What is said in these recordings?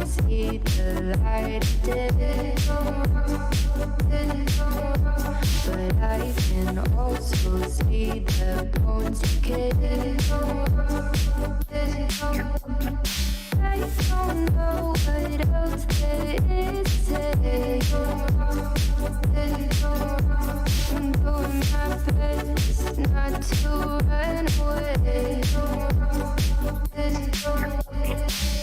can see the light of day, but I can also see the bones decay. I don't know what else there is to say. I'm doing my best not to run away.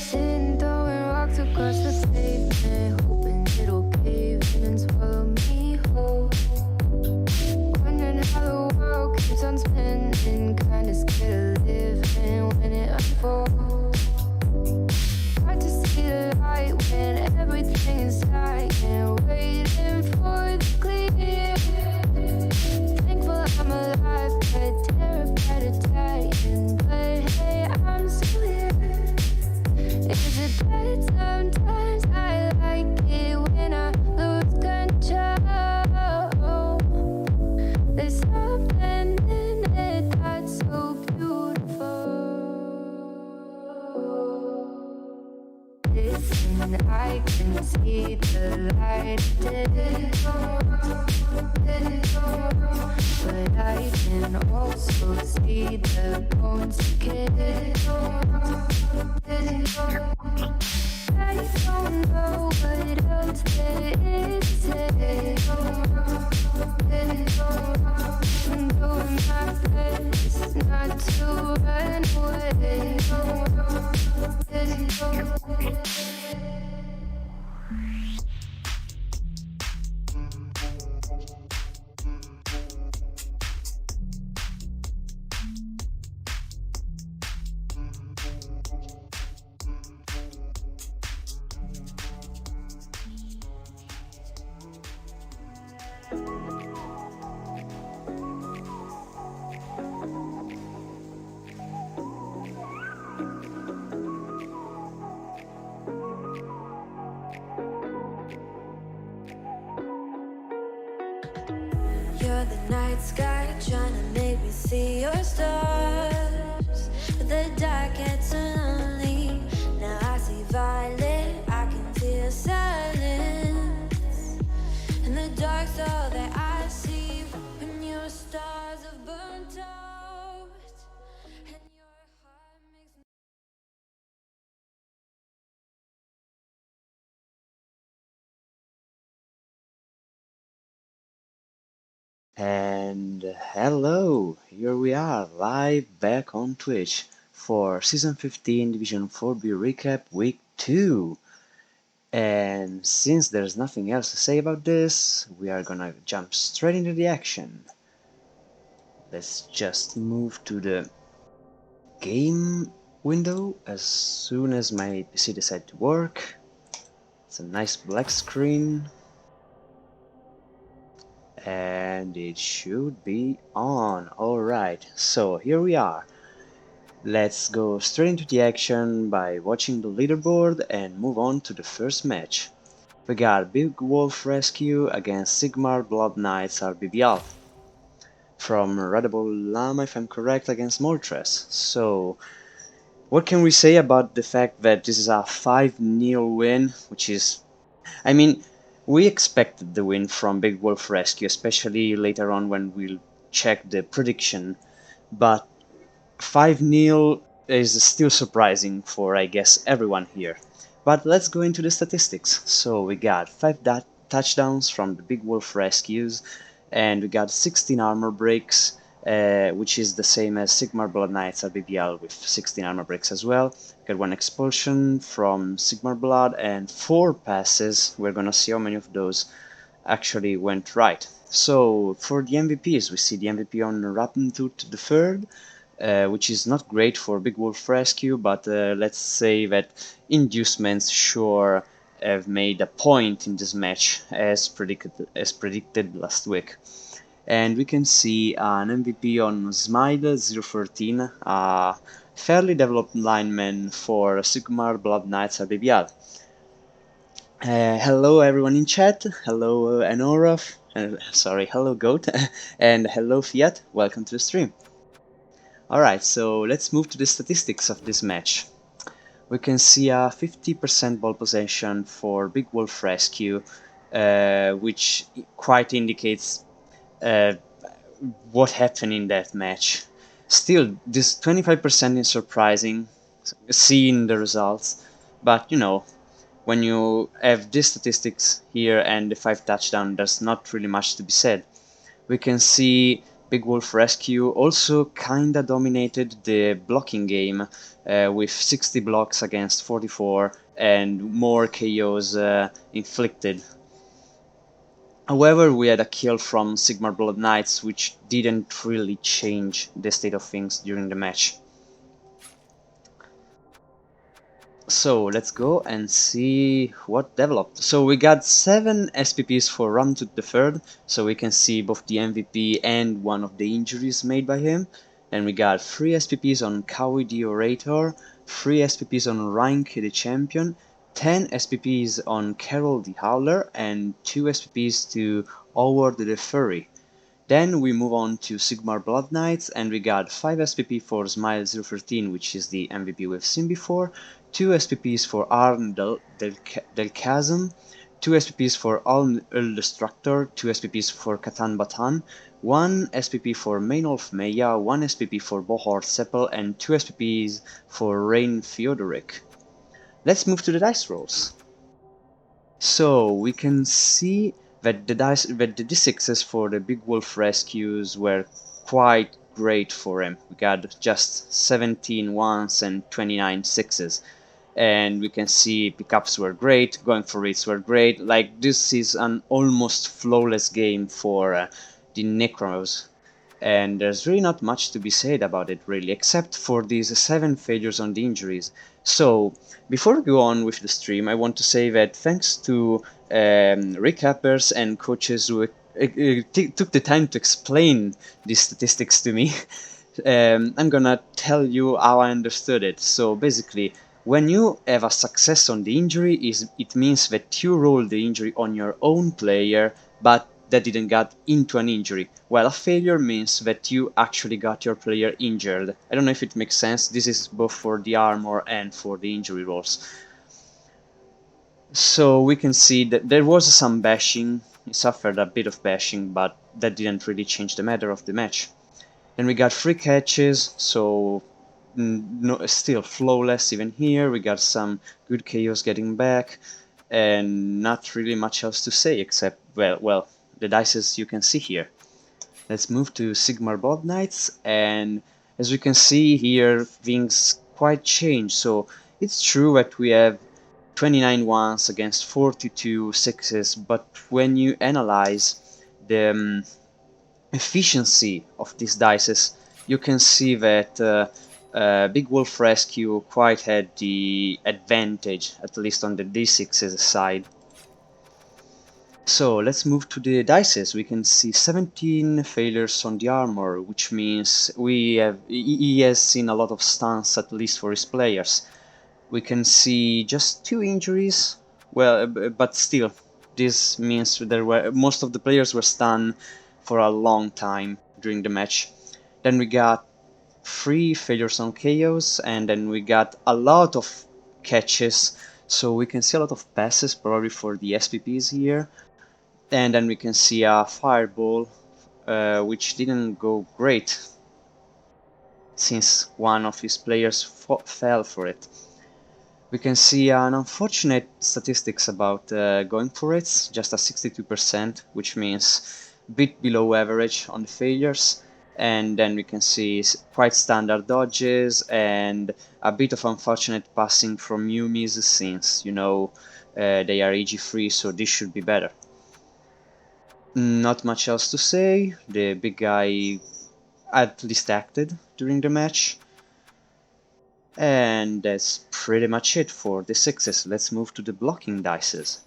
Sitting throwing rocks across the pavement, hoping it'll cave in and swallow me whole. Wondering how the world keeps on spinning, kinda scared of living when it unfolds. Hard to see the light when everything is dying, waiting for the clear. Thankful I'm alive, but terrified of dying. But hey, I'm still here. Is it bad sometimes? I like it when I lose control. There's something in it that's so beautiful. Listen, I can see the light of day, but I can also see the bones decay. I don't know what else there is to say. I'm doing my best not to run away. You're the night sky trying to make me see your stars, but the dark gets so lonely. Now I see violet, I can feel silence, and the dark's all that I see when your stars have burnt out, and your heart makes me. And hello, here we are live back on Twitch for Season 15 Division 4B Recap Week 2. And since there's nothing else to say about this, we are gonna jump straight into the action. Let's just move to the game window as soon as my PC decides to work. It's a nice black screen. And it should be on. Alright, so here we are. Let's go straight into the action by watching the leaderboard and move on to the first match. We got Big Wolf Rescue against Sigmar Blood Knights RBBL. From REBBL Llama, if I'm correct, against Moltres. So, what can we say about the fact that this is a 5-0 win, which is... I mean, we expected the win from Big Wolf Rescue, especially later on when we'll check the prediction, but 5-0 is still surprising for, I guess, everyone here. But let's go into the statistics. So we got 5 touchdowns from the Big Wolf Rescues, and we got 16 armor breaks, which is the same as Sigmar Blood Knights RBBL with 16 armor breaks as well. Got 1 expulsion from Sigmar Blood and 4 passes. We're gonna see how many of those actually went right. So for the MVPs, we see the MVP on Rappentooth the Third, which is not great for Big Wolf Rescue, but let's say that inducements sure have made a point in this match as predicted last week. And we can see an MVP on Smile 013, a fairly developed lineman for Sigmar Blood Knights RBBL. Hello everyone in chat, hello Anoraf, hello Goat, and hello Fiat, welcome to the stream. Alright, so let's move to the statistics of this match. We can see a 50% ball possession for Big Wolf Rescue, which quite indicates uh, what happened in that match. Still, this 25% is surprising, seeing the results, but you know, when you have these statistics here and the 5 touchdown, there's not really much to be said. We can see Big Wolf Rescue also kinda dominated the blocking game with 60 blocks against 44 and more KOs inflicted. However, we had a kill from Sigmar Blood Knights, which didn't really change the state of things during the match. So let's go and see what developed. So we got 7 SPPs for Ramtut the third, so we can see both the MVP and one of the injuries made by him. Then we got 3 SPPs on Kawi the Orator, 3 SPPs on Reinke the Champion, 10 SPPs on Carol the Howler, and 2 SPPs to Howard the Furry. Then we move on to Sigmar Blood Knights, and we got 5 SPP for Smile 013, which is the MVP we've seen before, 2 SPPs for Arn del Chasm, 2 SPPs for Ulm Destructor, 2 SPPs for Catan Batan, 1 SPP for Mainolf Meya, 1 SPP for Bohor Seppel, and 2 SPPs for Rain Theodoric. Let's move to the dice rolls. So we can see that the D6s for the Big Wolf rescues were quite great for him. We got just 17 ones and 29 sixes. And we can see pickups were great, going for hits were great. Like, this is an almost flawless game for the Necros. And there's really not much to be said about it, really, except for these 7 failures on the injuries. So, before we go on with the stream, I want to say that thanks to recappers and coaches who took the time to explain these statistics to me, I'm gonna tell you how I understood it. So, basically, when you have a success on the injury, it means that you roll the injury on your own player, but that didn't get into an injury, while a failure means that you actually got your player injured. I don't know if it makes sense. This is both for the armor and for the injury rolls. So we can see that there was some bashing. He suffered a bit of bashing, but that didn't really change the matter of the match. Then we got 3 catches, so no, still flawless even here. We got some good KOs getting back, and not really much else to say except, well, the dices you can see here. Let's move to Sigmar Blood Knights, and as we can see here, things quite change. So it's true that we have 29 ones against 42 sixes, but when you analyze the efficiency of these dices, you can see that Big Wolf Rescue quite had the advantage, at least on the D6's side. So let's move to the dices. We can see 17 failures on the armor, which means he has seen a lot of stuns, at least for his players. We can see just 2 injuries, well, but still, this means most of the players were stunned for a long time during the match. Then we got 3 failures on KOs, and then we got a lot of catches, so we can see a lot of passes probably for the SPPs here. And then we can see a fireball, which didn't go great, since one of his players fell for it. We can see an unfortunate statistics about going for it, just a 62%, which means a bit below average on the failures. And then we can see quite standard dodges and a bit of unfortunate passing from Yumis, since, you know, they are AG free, so this should be better. Not much else to say. The big guy at least acted during the match. And that's pretty much it for the sixes. Let's move to the blocking dices.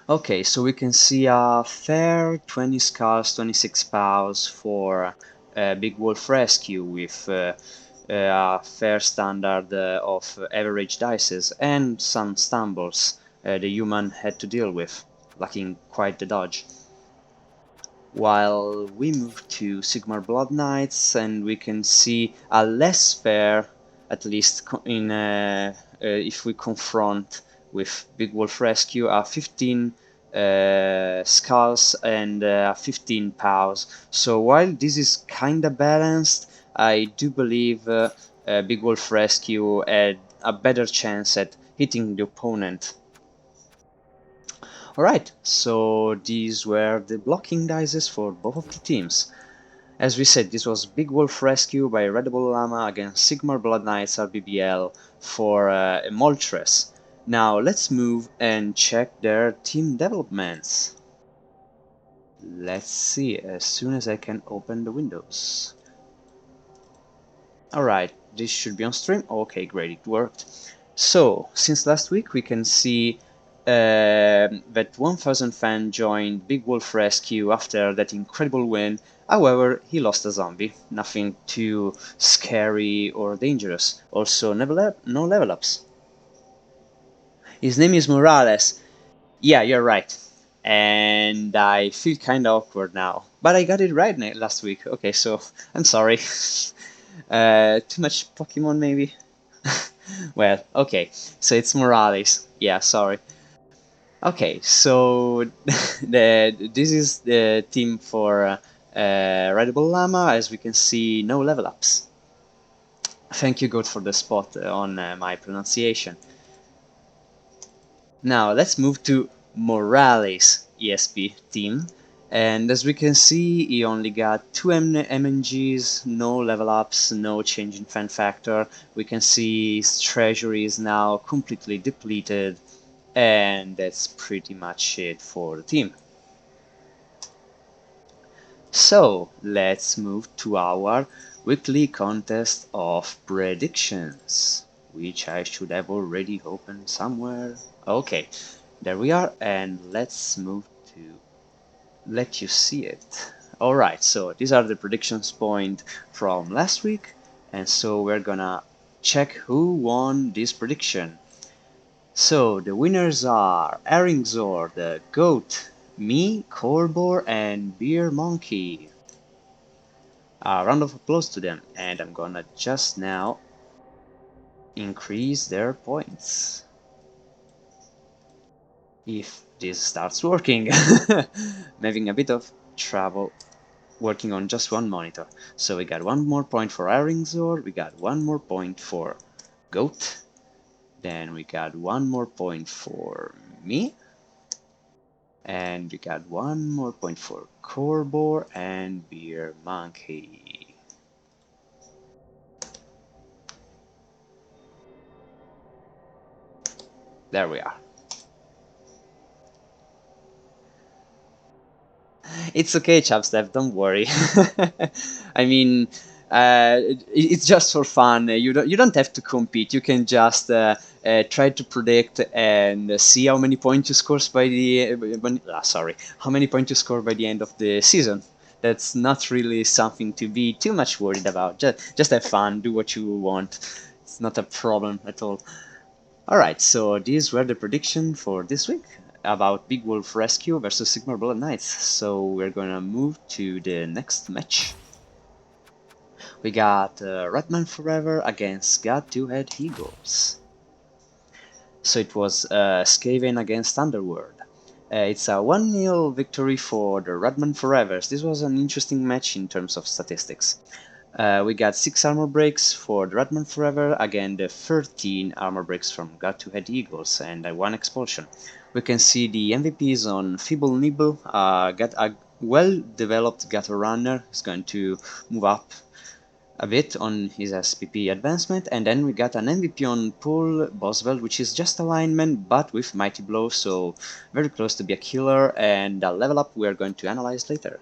Okay, so we can see a fair 20 scars, 26 pows for Big Wolf Rescue, with a fair standard of average dices and some stumbles the human had to deal with, lacking quite the dodge. While we move to Sigmar Blood Knights, and we can see a less fair at least in if we confront with Big Wolf Rescue, are 15 skulls and 15 pows. So while this is kinda balanced, I do believe Big Wolf Rescue had a better chance at hitting the opponent. Alright, so these were the blocking dices for both of the teams. As we said, this was Big Wolf Rescue by REBBL Llama against Sigmar Blood Knights RBBL for Moltres. Now let's move and check their team developments. Let's see, as soon as I can open the windows. Alright, this should be on stream. Okay, great, it worked. So, since last week we can see that 1000 fan joined Big Wolf Rescue after that incredible win. However, he lost a zombie. Nothing too scary or dangerous. Also, no level ups. His name is Morales. Yeah, you're right. And I feel kinda awkward now. But I got it right last week. Okay, so I'm sorry. Too much Pokemon maybe? Well, okay. So it's Morales. Yeah, sorry. Okay, so this is the team for REBBL Llama. As we can see, no level ups. Thank you, God, for the spot on my pronunciation. Now let's move to Morales ESP team. And as we can see, he only got 2 MNGs, no level ups, no change in fan factor. We can see his treasury is now completely depleted. And that's pretty much it for the team. So let's move to our weekly contest of predictions, which I should have already opened somewhere. Okay, there we are, and let's move to let you see it. Alright, so these are the predictions point from last week, and so we're gonna check who won this prediction. So the winners are Eringzor, the Goat, me, Corbor, and Beer Monkey. A round of applause to them, and I'm gonna just now increase their points. If this starts working. I'm having a bit of trouble working on just one monitor. So we got one more point for Eringzor, we got one more point for Goat. Then we got one more point for me. And we got one more point for Corbor and Beer Monkey. There we are. It's okay, Chapstep, don't worry. I mean, it's just for fun. You don't have to compete. You can just try to predict and see how many points you score by the how many points you score by the end of the season. That's not really something to be too much worried about. Just have fun, do what you want. It's not a problem at all. Alright, so these were the predictions for this week about Big Wolf Rescue versus Sigmar Blood Knights. So we're gonna move to the next match. We got Redman Forever against God Two-Head Eagles. So it was Skaven against Underworld. It's a 1-0 victory for the Redman Forevers. This was an interesting match in terms of statistics. We got 6 armor breaks for the Redman Forever, again the 13 armor breaks from God Two-Head Eagles, and 1 expulsion. We can see the MVPs on Feeble Nibble, got a well-developed Gutter Runner, who's going to move up a bit on his SPP advancement, and then we got an MVP on Paul Boswell, which is just a lineman, but with Mighty Blow, so very close to be a killer, and a level up we are going to analyze later.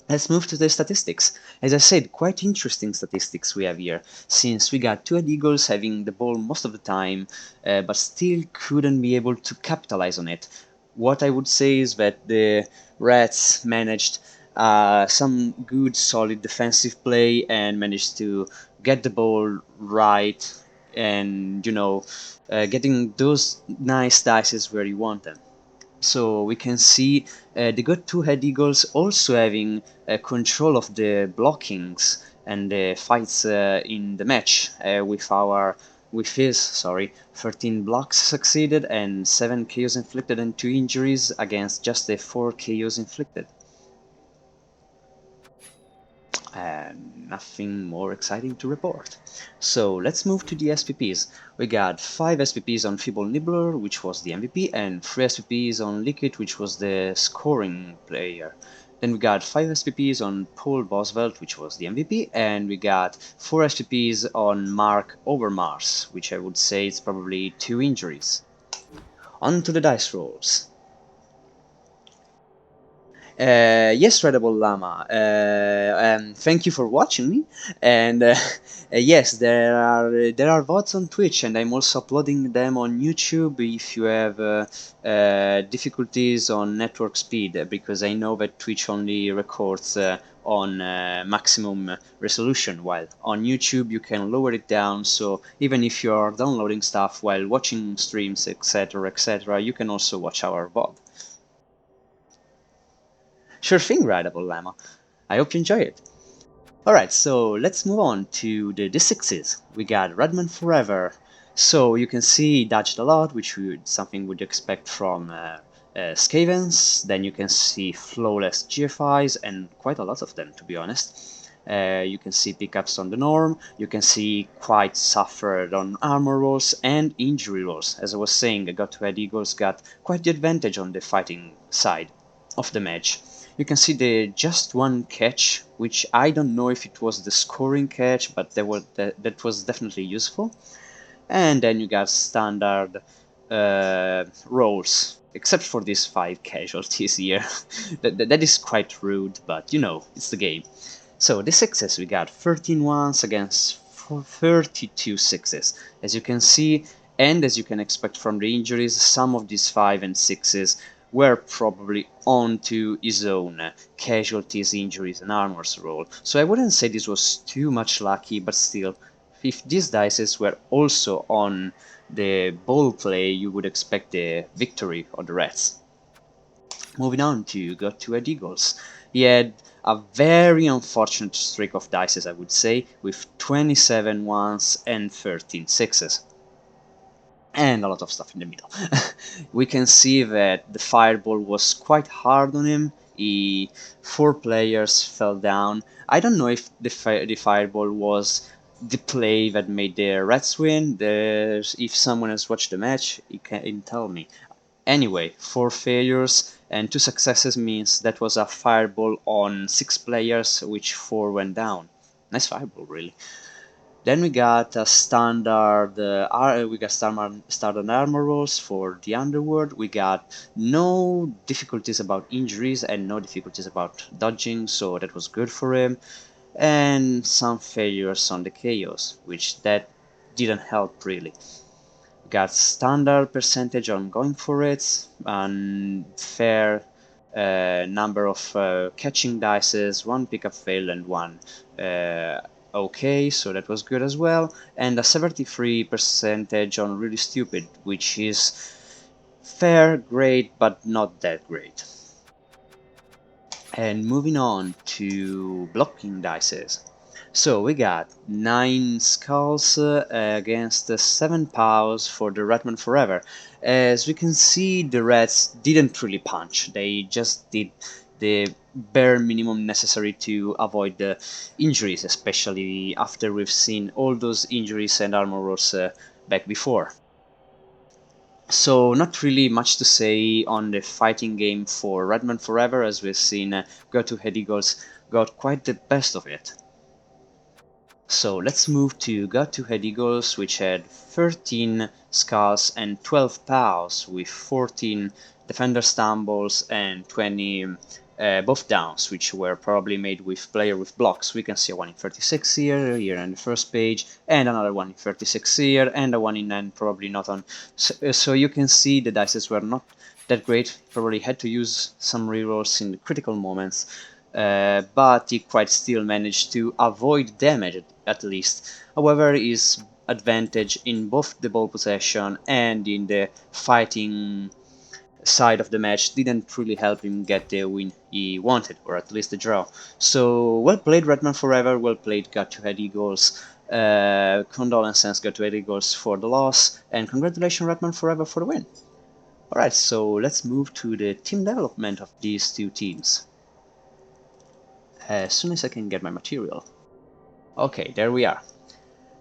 Let's move to the statistics. As I said, quite interesting statistics we have here, since we got Two-Head Eagles having the ball most of the time, but still couldn't be able to capitalize on it. What I would say is that the Rats managed some good solid defensive play and managed to get the ball right and, you know, getting those nice dices where you want them. So we can see the good Two-Head Eagles also having control of the blockings and the fights in the match with his 13 blocks succeeded and 7 KOs inflicted and 2 injuries against just the 4 KOs inflicted. Nothing more exciting to report. So let's move to the SPPs. We got 5 SPPs on Feeble Nibbler, which was the MVP, and 3 SPPs on Liquid, which was the scoring player. Then we got 5 SPPs on Paul Bosvelt, which was the MVP, and we got 4 SPPs on Mark Overmars, which I would say is probably 2 injuries. On to the dice rolls. Yes, Readable Llama. Thank you for watching me. And yes, there are VODs on Twitch, and I'm also uploading them on YouTube if you have difficulties on network speed, because I know that Twitch only records on maximum resolution, while on YouTube you can lower it down. So even if you are downloading stuff while watching streams, etc., you can also watch our VOD. Sure thing, Rideable Llama. I hope you enjoy it. Alright, so let's move on to the D6s. We got Redman Forever. So you can see dodged a lot, which something would expect from Skavens. Then you can see flawless GFIs, and quite a lot of them, to be honest. You can see pickups on the norm, you can see quite suffered on armor rolls and injury rolls. As I was saying, the God-to-Head Eagles got quite the advantage on the fighting side of the match. You can see the just one catch, which I don't know if it was the scoring catch, but that was definitely useful. And then you got standard rolls, except for these 5 casualties here. that is quite rude, but you know, it's the game. So the 6s, we got 13 ones against 32 6s. As you can see, and as you can expect from the injuries, some of these 5 and 6s were probably onto his own casualties, injuries, and armors roll. So I wouldn't say this was too much lucky, but still, if these dices were also on the ball play, you would expect the victory of the Reds. Moving on to God-to-Head Eagles. He had a very unfortunate streak of dices, I would say, with 27 ones and 13 sixes. And a lot of stuff in the middle. We can see that the fireball was quite hard on him. 4 players fell down. I don't know if the fireball was the play that made the Reds win. If someone has watched the match, he can tell me. Anyway, 4 failures and 2 successes means that was a fireball on 6 players, which 4 went down. Nice fireball, really. Then we got a standard standard armor rolls for the Underworld. We got no difficulties about injuries and no difficulties about dodging, so that was good for him. And some failures on the KOs, which that didn't help really. We got standard percentage on going for it, and fair number of catching dices, 1 pickup fail and 1 okay, so that was good as well, and a 73% on really stupid, which is fair, great, but not that great. And moving on to blocking dices. So we got 9 skulls against 7 pows for the Redman Forever. As we can see, the Reds didn't really punch, they just did the bare minimum necessary to avoid the injuries, especially after we've seen all those injuries and armor rolls back before. So not really much to say on the fighting game for Redman Forever, as we've seen God-to-Head Eagles got quite the best of it. So let's move to God-to-Head Eagles, which had 13 skulls and 12 pows with 14 defender stumbles and 20 buff downs, which were probably made with player with blocks. We can see a 1 in 36 here on the first page, and another 1 in 36 here, and a 1 in 9 probably not on. So you can see the dices were not that great, probably had to use some rerolls in the critical moments, but he quite still managed to avoid damage at least. However, his advantage in both the ball possession and in the fighting side of the match didn't really help him get the win he wanted, or at least the draw. So well played, Redman Forever. Well played, Got to Head Eagles. Condolences, Got to Head Eagles, for the loss, and congratulations, Redman Forever, for the win. Alright, so let's move to the team development of these two teams. As soon as I can get my material. Okay, there we are.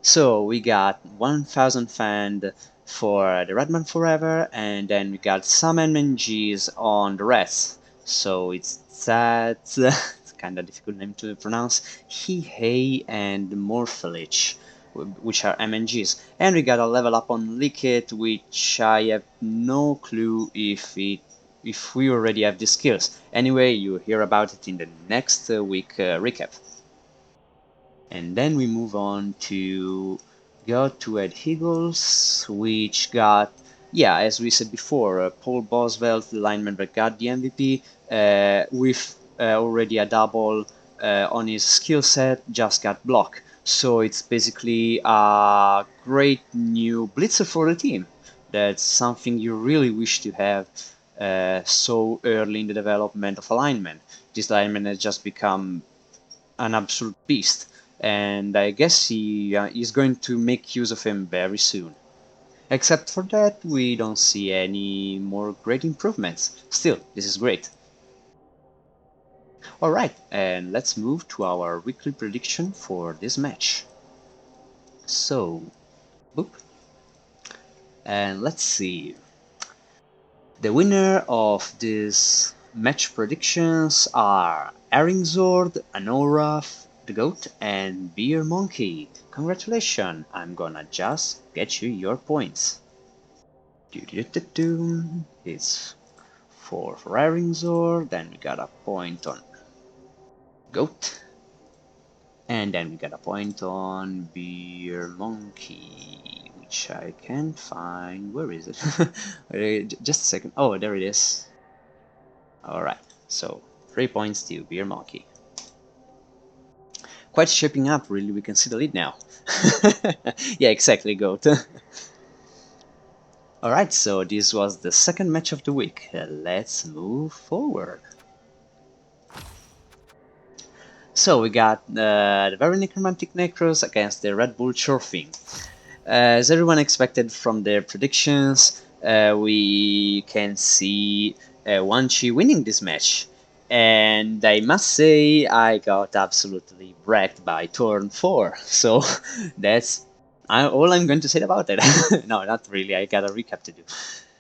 So we got 1000 fan for the Redman Forever, and then we got some MNGs on the rest. So it's that, it's kind of difficult name to pronounce, He and Morphelich, which are MNGs. And we got a level up on Liquid, which I have no clue if we already have the skills. Anyway, you hear about it in the next week recap. And then we move on to Got to Ed Higgles, which got, yeah, as we said before, Paul Boswell, the lineman that got the MVP, with already a double on his skill set, just got blocked. So it's basically a great new blitzer for the team. That's something you really wish to have so early in the development of a lineman. This lineman has just become an absolute beast, and I guess he is going to make use of him very soon. Except for that, we don't see any more great improvements. Still, this is great. Alright, and let's move to our weekly prediction for this match. So, boop. And let's see. The winner of this match predictions are Aringzord, Anoraf, the Goat, and Beer Monkey. Congratulations, I'm gonna just get you your points. It's 4 for Aringzord, then we got a point on Goat, and then we got a point on Beer Monkey, which I can't find. Where is it? Just a second. Oh, there it is. Alright, so 3 points to Beer Monkey. Quite shaping up, really. We can see the lead now. Yeah, exactly, Goat. Alright, so this was the second match of the week. Let's move forward. So we got the very necromantic Necros against the Red Bull Chorfing. As everyone expected from their predictions, we can see Wanchi winning this match. And I must say, I got absolutely wrecked by turn 4. So that's all I'm going to say about it. No, not really. I got a recap to do.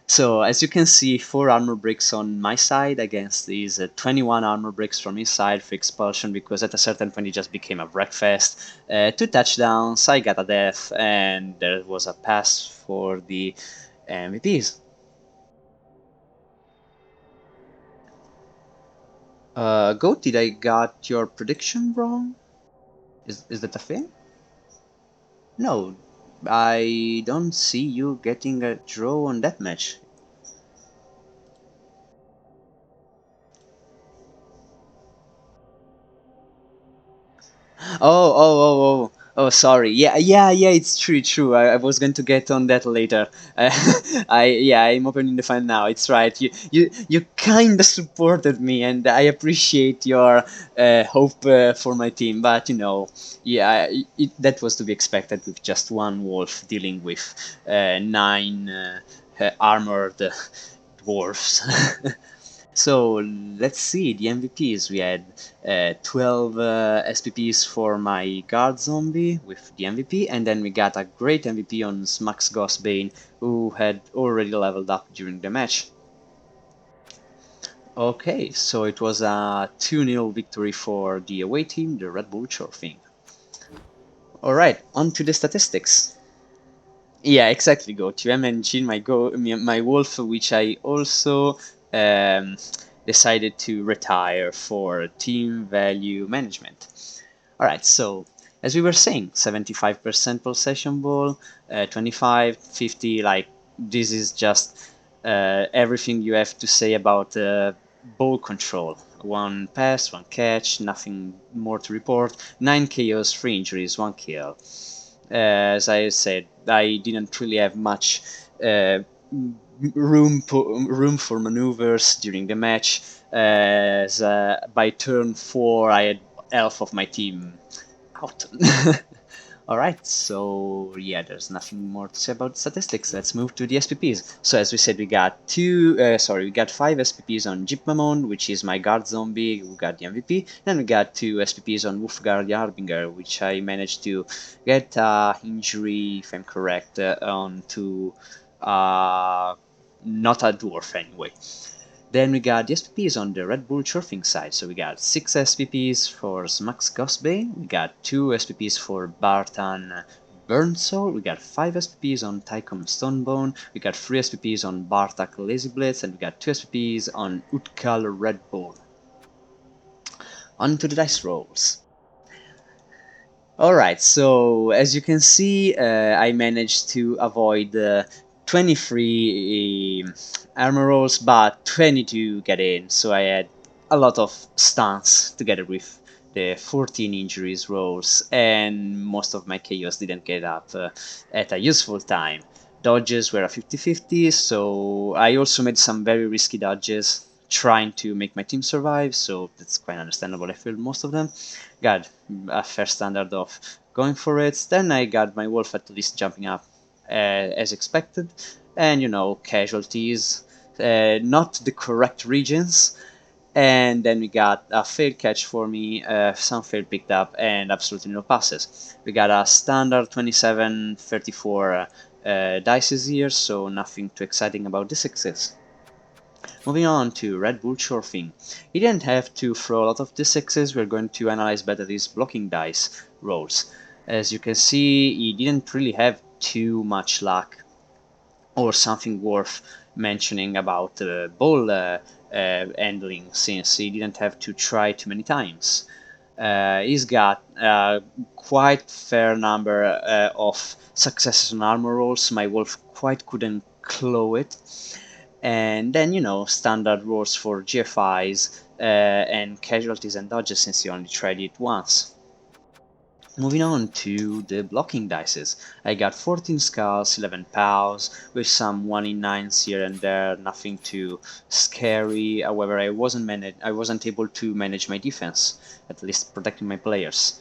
So as you can see, 4 armor bricks on my side against these 21 armor bricks from his side for expulsion, because at a certain point it just became a breakfast. 2 touchdowns, I got a death, and there was a pass for the MVPs. Goat, did I got your prediction wrong? Is that a thing? No, I don't see you getting a draw on that match. Oh, sorry. Yeah, it's true. I was going to get on that later. I'm opening the file now. It's right. You kind of supported me, and I appreciate your hope for my team. But yeah, that was to be expected with just one wolf dealing with 9 armored dwarfs. So let's see the MVPs. We had 12 SPPs for my guard zombie with the MVP, and then we got a great MVP on Smax Gosbane, who had already leveled up during the match. Okay, so it was a 2-0 victory for the away team, the Red Bull Chorfing. Alright, on to the statistics. Yeah, exactly, Go to MNG, my wolf, which I also decided to retire for team value management. Alright, so as we were saying, 75% possession ball, 25, 50, like this is just everything you have to say about ball control. 1 pass, 1 catch, nothing more to report. 9 KOs, 3 injuries, 1 kill. As I said, I didn't really have much room for maneuvers during the match. As by turn 4, I had half of my team out. All right, so yeah, there's nothing more to say about statistics. Let's move to the SPPs. So as we said, we got we got 5 SPPs on GMAN, which is my guard zombie, who got the MVP. Then we got 2 SPPs on Wolfguard Harbinger, which I managed to get injury, if I'm correct, onto not a dwarf anyway. Then we got the SPPs on the Red Bull Churfing side. So we got 6 SPPs for Smax Ghostbane, we got 2 SPPs for Bartan Burnsoul, we got 5 SPPs on Tycom Stonebone, we got 3 SPPs on Bartak Lazy Blitz, and we got 2 SPPs on Utkal Red Bull. On to the dice rolls. Alright, so as you can see, I managed to avoid 23 armor rolls, but 22 get in, so I had a lot of stuns together with the 14 injuries rolls, and most of my chaos didn't get up at a useful time. Dodges were a 50-50, so I also made some very risky dodges trying to make my team survive, so that's quite understandable. I failed most of them. Got a fair standard of going for it. Then I got my wolf at least jumping up as expected, and casualties, not the correct regions. And then we got a failed catch for me, some failed picked up, and absolutely no passes. We got a standard 27-34 dices here, so nothing too exciting about this success. Moving on to Red Bull Chorfing. He didn't have to throw a lot of d6s, we're going to analyze better these blocking dice rolls. As you can see, he didn't really have too much luck or something worth mentioning about ball handling, since he didn't have to try too many times. He's got a quite fair number of successes on armor rolls. My wolf quite couldn't claw it. And then, standard rolls for GFIs and casualties and dodges, since he only tried it once. Moving on to the blocking dices. I got 14 skulls, 11 pows, with some 1 in 9s here and there, nothing too scary. However, I wasn't able to manage my defense, at least protecting my players.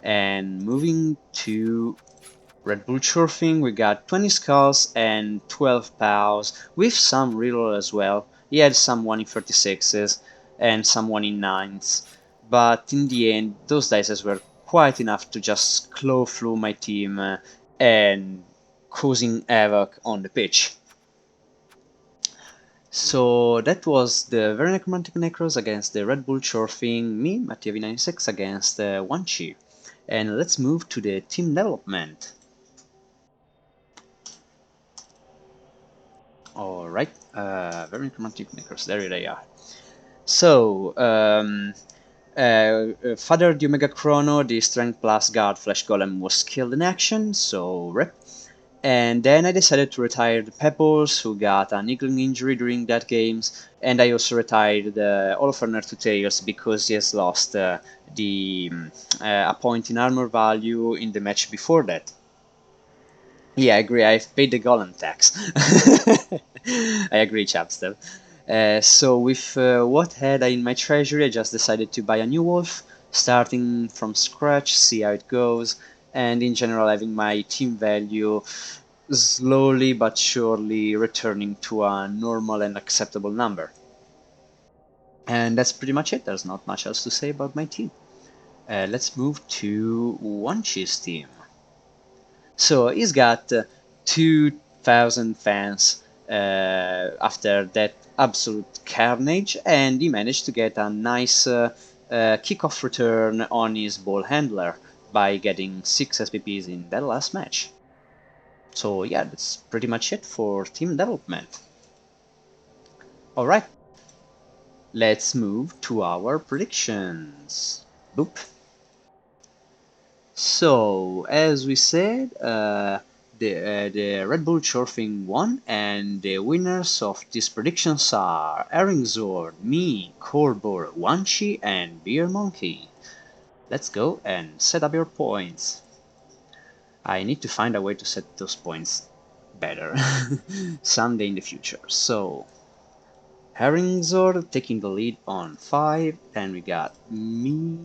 And moving to Red Bull Churfing, we got 20 skulls and 12 pows, with some reroll as well. He had some 1 in 36s and some 1 in 9s, but in the end, those dices were quite enough to just claw through my team and causing havoc on the pitch. So that was the Very Necromantic Necros against the Red Bull Chorfing, me, Mattia V96, against Wanchi. And let's move to the team development. Alright, Very Necromantic Necros, there they are. So, Father the Omega Chrono, the Strength Plus Guard Flesh Golem, was killed in action, so rip. And then I decided to retire the Pebbles, who got a niggling injury during that games, and I also retired Olofurner to Tails because he has lost a point in armor value in the match before that. Yeah, I agree, I've paid the Golem tax. I agree, Chapstel. So with what had I in my treasury, I just decided to buy a new wolf, starting from scratch, see how it goes, and in general having my team value slowly but surely returning to a normal and acceptable number. And that's pretty much it, there's not much else to say about my team. Let's move to Wanchi's team. So he's got 2,000 fans after that absolute carnage, and he managed to get a nice kickoff return on his ball handler by getting 6 SPPs in that last match. So yeah, that's pretty much it for team development. Alright, let's move to our predictions. Boop. So, as we said, the Red Bull Chorfing won, and the winners of these predictions are Eringzord, me, Corbor, Wanchi, and Beer Monkey. Let's go and set up your points. I need to find a way to set those points better someday in the future. So Herringzor taking the lead on 5, then we got me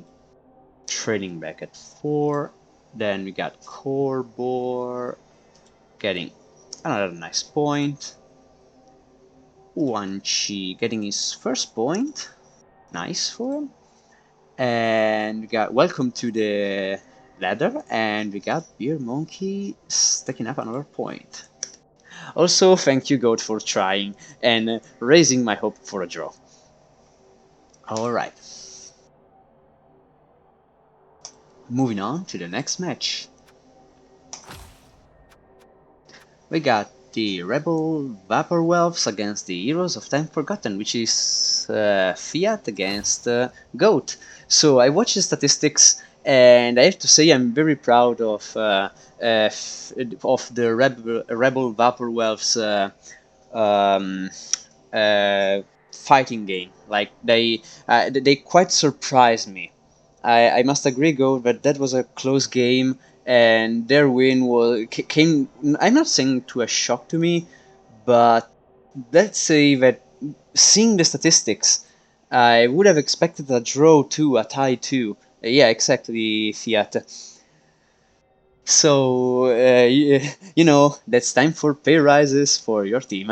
trading back at 4, then we got Korbor getting another nice point, Wanchi getting his first point, nice for him, and we got Welcome to the Ladder, and we got Beer Monkey stacking up another point. Also, thank you, Goat, for trying and raising my hope for a draw. Alright. Moving on to the next match. We got the Rebel Vaporwelves against the Heroes of Time Forgotten, which is Fiat against Goat. So I watched the statistics, and I have to say I'm very proud of the Rebel Vaporwelves fighting game. Like they quite surprised me. I must agree, Go, that that was a close game, and their win came. I'm not saying to a shock to me, but let's say that seeing the statistics, I would have expected a draw too, a tie too. Yeah, exactly, Fiat. So you know that's time for pay rises for your team.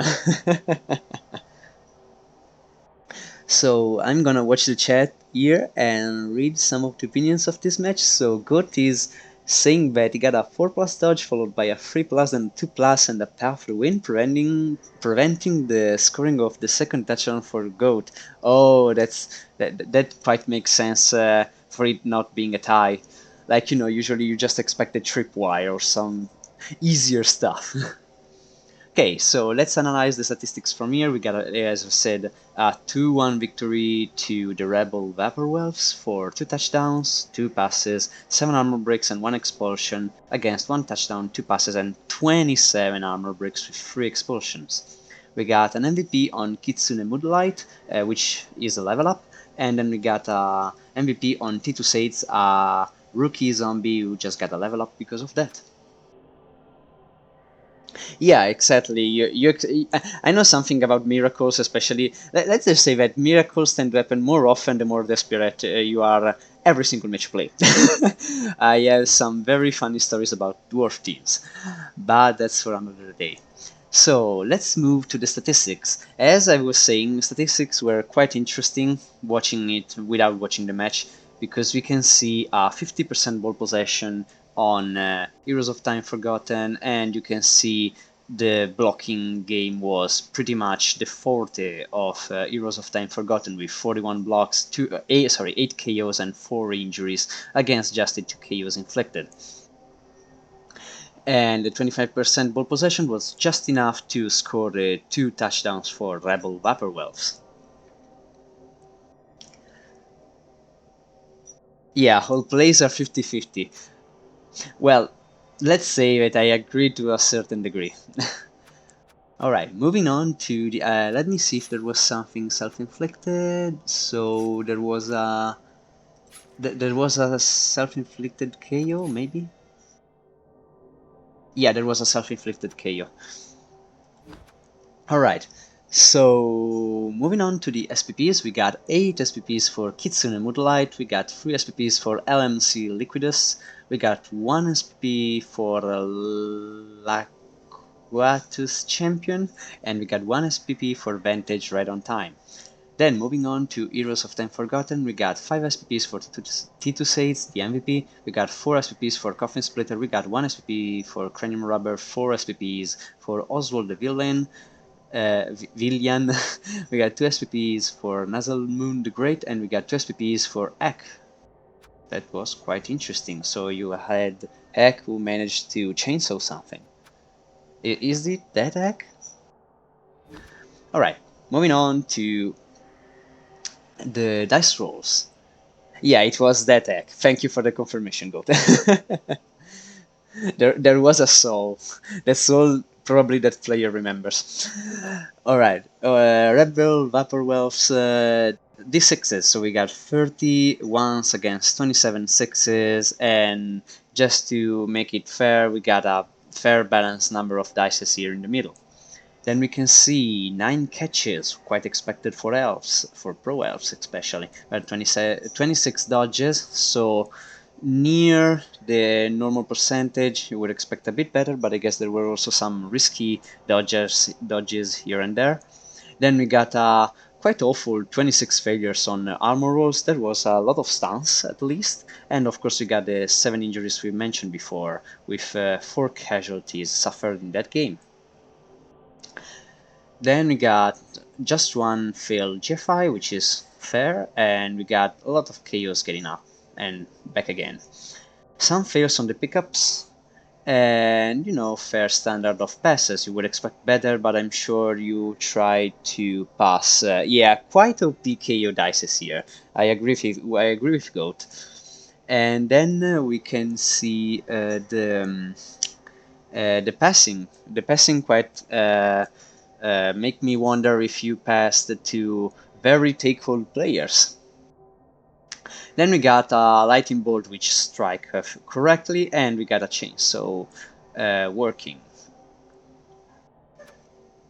So I'm gonna watch the chat here and read some of the opinions of this match. So Goat is saying that he got a 4+ dodge followed by a 3+ and 2+ and a powerful win, preventing the scoring of the second touchdown for Goat. Oh, that quite makes sense for it not being a tie. Like, you know, usually you just expect a tripwire or some easier stuff. Okay, so let's analyze the statistics from here. We got, as I said, a 2-1 victory to the Rebel Vaporwelves for 2 touchdowns, 2 passes, 7 armor breaks, and 1 expulsion against 1 touchdown, 2 passes, and 27 armor breaks with 3 expulsions. We got an MVP on Kitsune Moonlight, which is a level up, and then we got a MVP on T2 Sades, a rookie zombie who just got a level up because of that. Yeah, exactly. I know something about miracles, especially. Let's just say that miracles tend to happen more often the more desperate you are every single match play. I have some very funny stories about dwarf teams, but that's for another day. So let's move to the statistics. As I was saying, statistics were quite interesting watching it without watching the match, because we can see a 50% ball possession on Heroes of Time Forgotten, and you can see the blocking game was pretty much the forte of Heroes of Time Forgotten, with 41 blocks, 8 KOs and 4 injuries against just the 2 KOs inflicted. And the 25% ball possession was just enough to score the 2 touchdowns for Rebel Vaporwelves. Yeah, all plays are 50-50. Well, let's say that I agree to a certain degree. Alright, moving on to the... let me see if there was something self-inflicted. So there was a... There was a self-inflicted KO, maybe? Yeah, there was a self-inflicted KO. Alright, so moving on to the SPPs, we got 8 SPPs for Kitsune Moonlight, we got 3 SPPs for LMC Liquidus, we got 1 SPP for Laquatus Champion, and we got 1 SPP for Vantage Right on Time. Then moving on to Heroes of Time Forgotten, we got 5 SPPs for T2 Sades, the MVP, we got 4 SPPs for Coffin Splitter, we got 1 SPP for Cranium Rubber, 4 SPPs for Oswald the Villain, Villian, we got 2 SPPs for Moon the Great, and we got 2 SPPs for Ek. That was quite interesting. So you had Ek who managed to chainsaw something. Is it that Ek? Alright, moving on to the dice rolls. Yeah, it was that Ek. Thank you for the confirmation, Goat. there was a soul. That's all probably that player remembers. Alright, REBBL Vaporwelves, D6s, so we got 30 ones against 27 sixes, and just to make it fair, we got a fair balanced number of dice here in the middle. Then we can see 9 catches, quite expected for elves, for pro elves especially. 26 dodges, so near the normal percentage. You would expect a bit better, but I guess there were also some risky dodges here and there. Then we got a quite awful 26 failures on armor rolls. There was a lot of stuns at least, and of course we got the 7 injuries we mentioned before, with 4 casualties suffered in that game. Then we got just one failed GFI, which is fair, and we got a lot of chaos getting up and back again. Some fails on the pickups, and fair standard of passes. You would expect better, but I'm sure you try to pass. Yeah, quite OP KO dices here. I agree with Goat. And then we can see the passing quite make me wonder if you passed to very take-hold players. Then we got a lightning bolt which strike correctly, and we got a chainsaw working.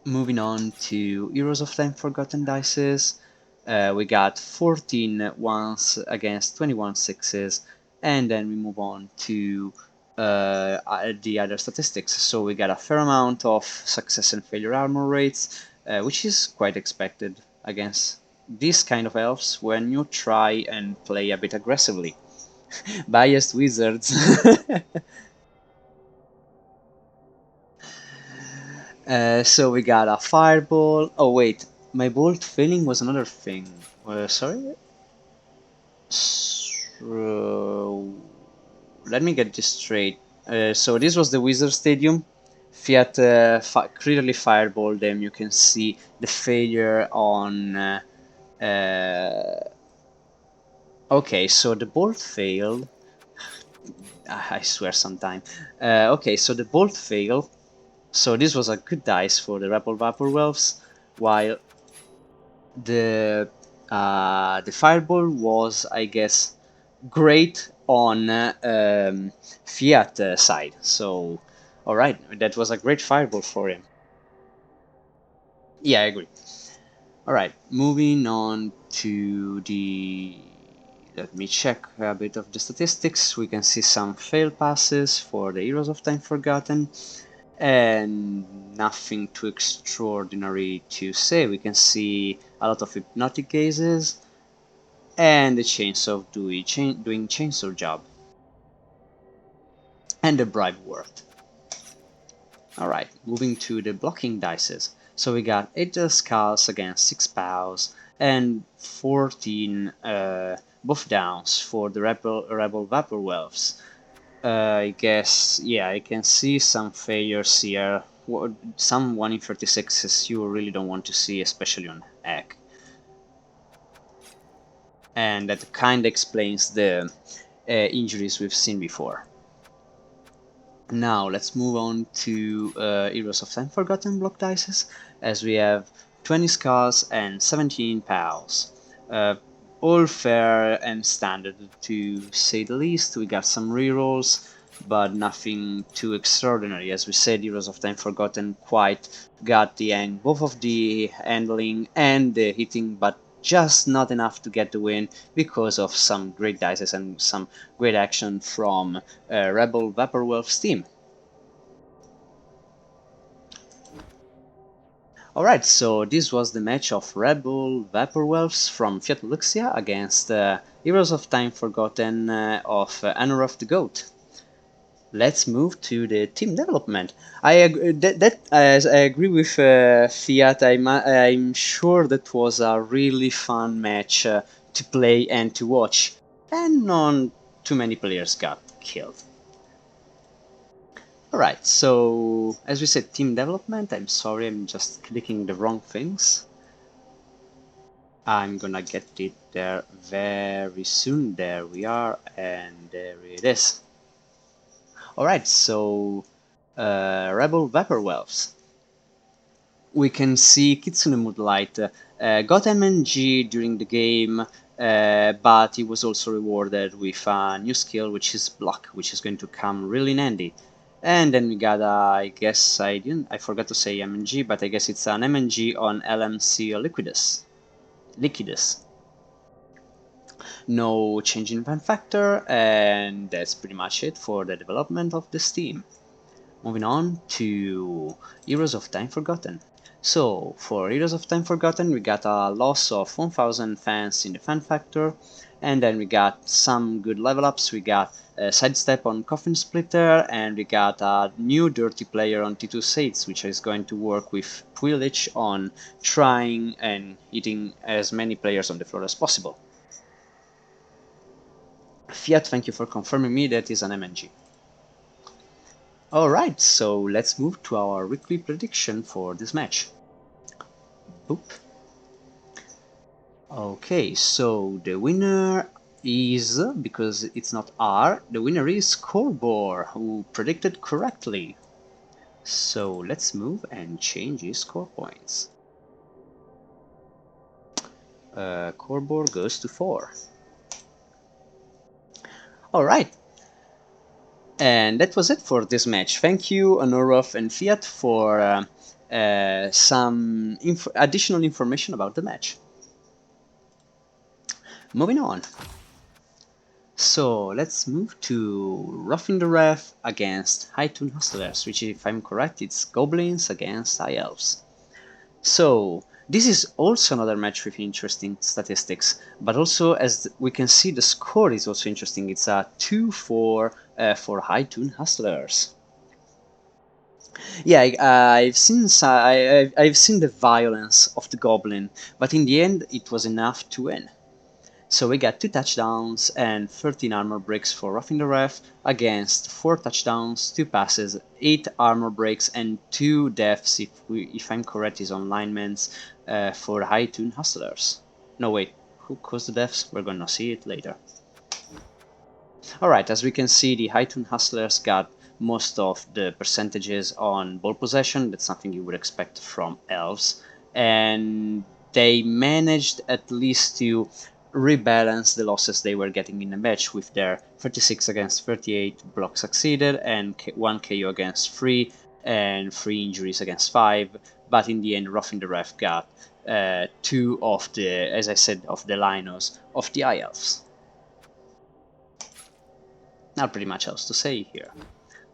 Moving on to Heroes of Time Forgotten dices, we got 14 ones against 21 sixes, and then we move on to the other statistics. So we got a fair amount of success and failure armor rates, which is quite expected against these kind of elves when you try and play a bit aggressively. Biased wizards. So we got a fireball. Oh wait, my bolt failing was another thing. Sorry? Let me get this straight. So this was the Wizard Stadium. Fiat clearly fireballed them. You can see the failure on... okay, so the bolt failed. I swear sometime. Okay, so the bolt failed. So this was a good dice for the REBBL Vaporwelves, while the fireball was, I guess, great on Fiat side. So, all right, that was a great fireball for him. Yeah, I agree. All right, moving on to the... Let me check a bit of the statistics. We can see some failed passes for the Heroes of Time Forgotten, and nothing too extraordinary to say. We can see a lot of hypnotic gazes, and the chainsaw doing chainsaw job, and the bribe worked. Alright, moving to the blocking dices. So we got 8 skulls against 6 pows, and 14 buff downs for the REBBL Vaporwelves. I guess, yeah, I can see some failures here. Some 1 in 36s you really don't want to see, especially on Egg. And that kind of explains the injuries we've seen before. Now let's move on to Heroes of Time Forgotten block dices, as we have 20 skulls and 17 pals. All fair and standard to say the least. We got some rerolls, but nothing too extraordinary. As we said, Heroes of Time Forgotten quite got the hang both of the handling and the hitting, but just not enough to get the win because of some great dices and some great action from REBBL Vaporwelves team. Alright, so this was the match of REBBL Vaporwelves from Fiat Luxia against Heroes of Time Forgotten of Anuroth the Goat. Let's move to the team development. I agree with Fiat. I'm sure that was a really fun match to play and to watch, and not too many players got killed. Alright, so as we said, team development. I'm sorry, I'm just clicking the wrong things. I'm gonna get it there very soon. There we are, and there it is. Alright, so REBBL Vaporwelves. We can see Kitsune Moonlight got MNG during the game, but he was also rewarded with a new skill, which is Block, which is going to come really in handy. And then we got, I guess I forgot to say MNG, but I guess it's an MNG on LMC Liquidus. No change in fan factor, and that's pretty much it for the development of this team. Moving on to Heroes of Time Forgotten. So, for Heroes of Time Forgotten, we got a loss of 1000 fans in the fan factor, and then we got some good level ups. We got a sidestep on Coffin Splitter, and we got a new dirty player on T2 Sates, which is going to work with Twilich on trying and hitting as many players on the floor as possible. Fiat, thank you for confirming me that is an MNG. Alright, so let's move to our weekly prediction for this match. Boop. Okay, so the winner is, because it's not R, the winner is Scoreboard, who predicted correctly. So let's move and change his score points. Scoreboard goes to 4. Alright, and that was it for this match. Thank you, Anorov and Fiat, for some additional information about the match. Moving on. So let's move to Roughing the Ref against High Toon Hustlers, which, if I'm correct, it's Goblins against High Elves. So this is also another match with interesting statistics, but also, as we can see, the score is also interesting. It's a 2-4 for High Toon Hustlers. Yeah, I've seen I've seen the violence of the Goblin, but in the end, it was enough to win. So we got 2 touchdowns and 13 armor breaks for Roughing the Ref against 4 touchdowns, 2 passes, 8 armor breaks, and 2 deaths, if I'm correct, is on linemans for High Toon Hustlers. No, wait, who caused the deaths? We're gonna see it later. Alright, as we can see, the High Toon Hustlers got most of the percentages on ball possession. That's something you would expect from Elves. And they managed at least to rebalance the losses they were getting in the match with their 36 against 38 block succeeded and 1 KO against 3 and 3 injuries against 5, but in the end Roughing the Ref got 2 of the, as I said, of the linos of the High Elves. Not pretty much else to say here.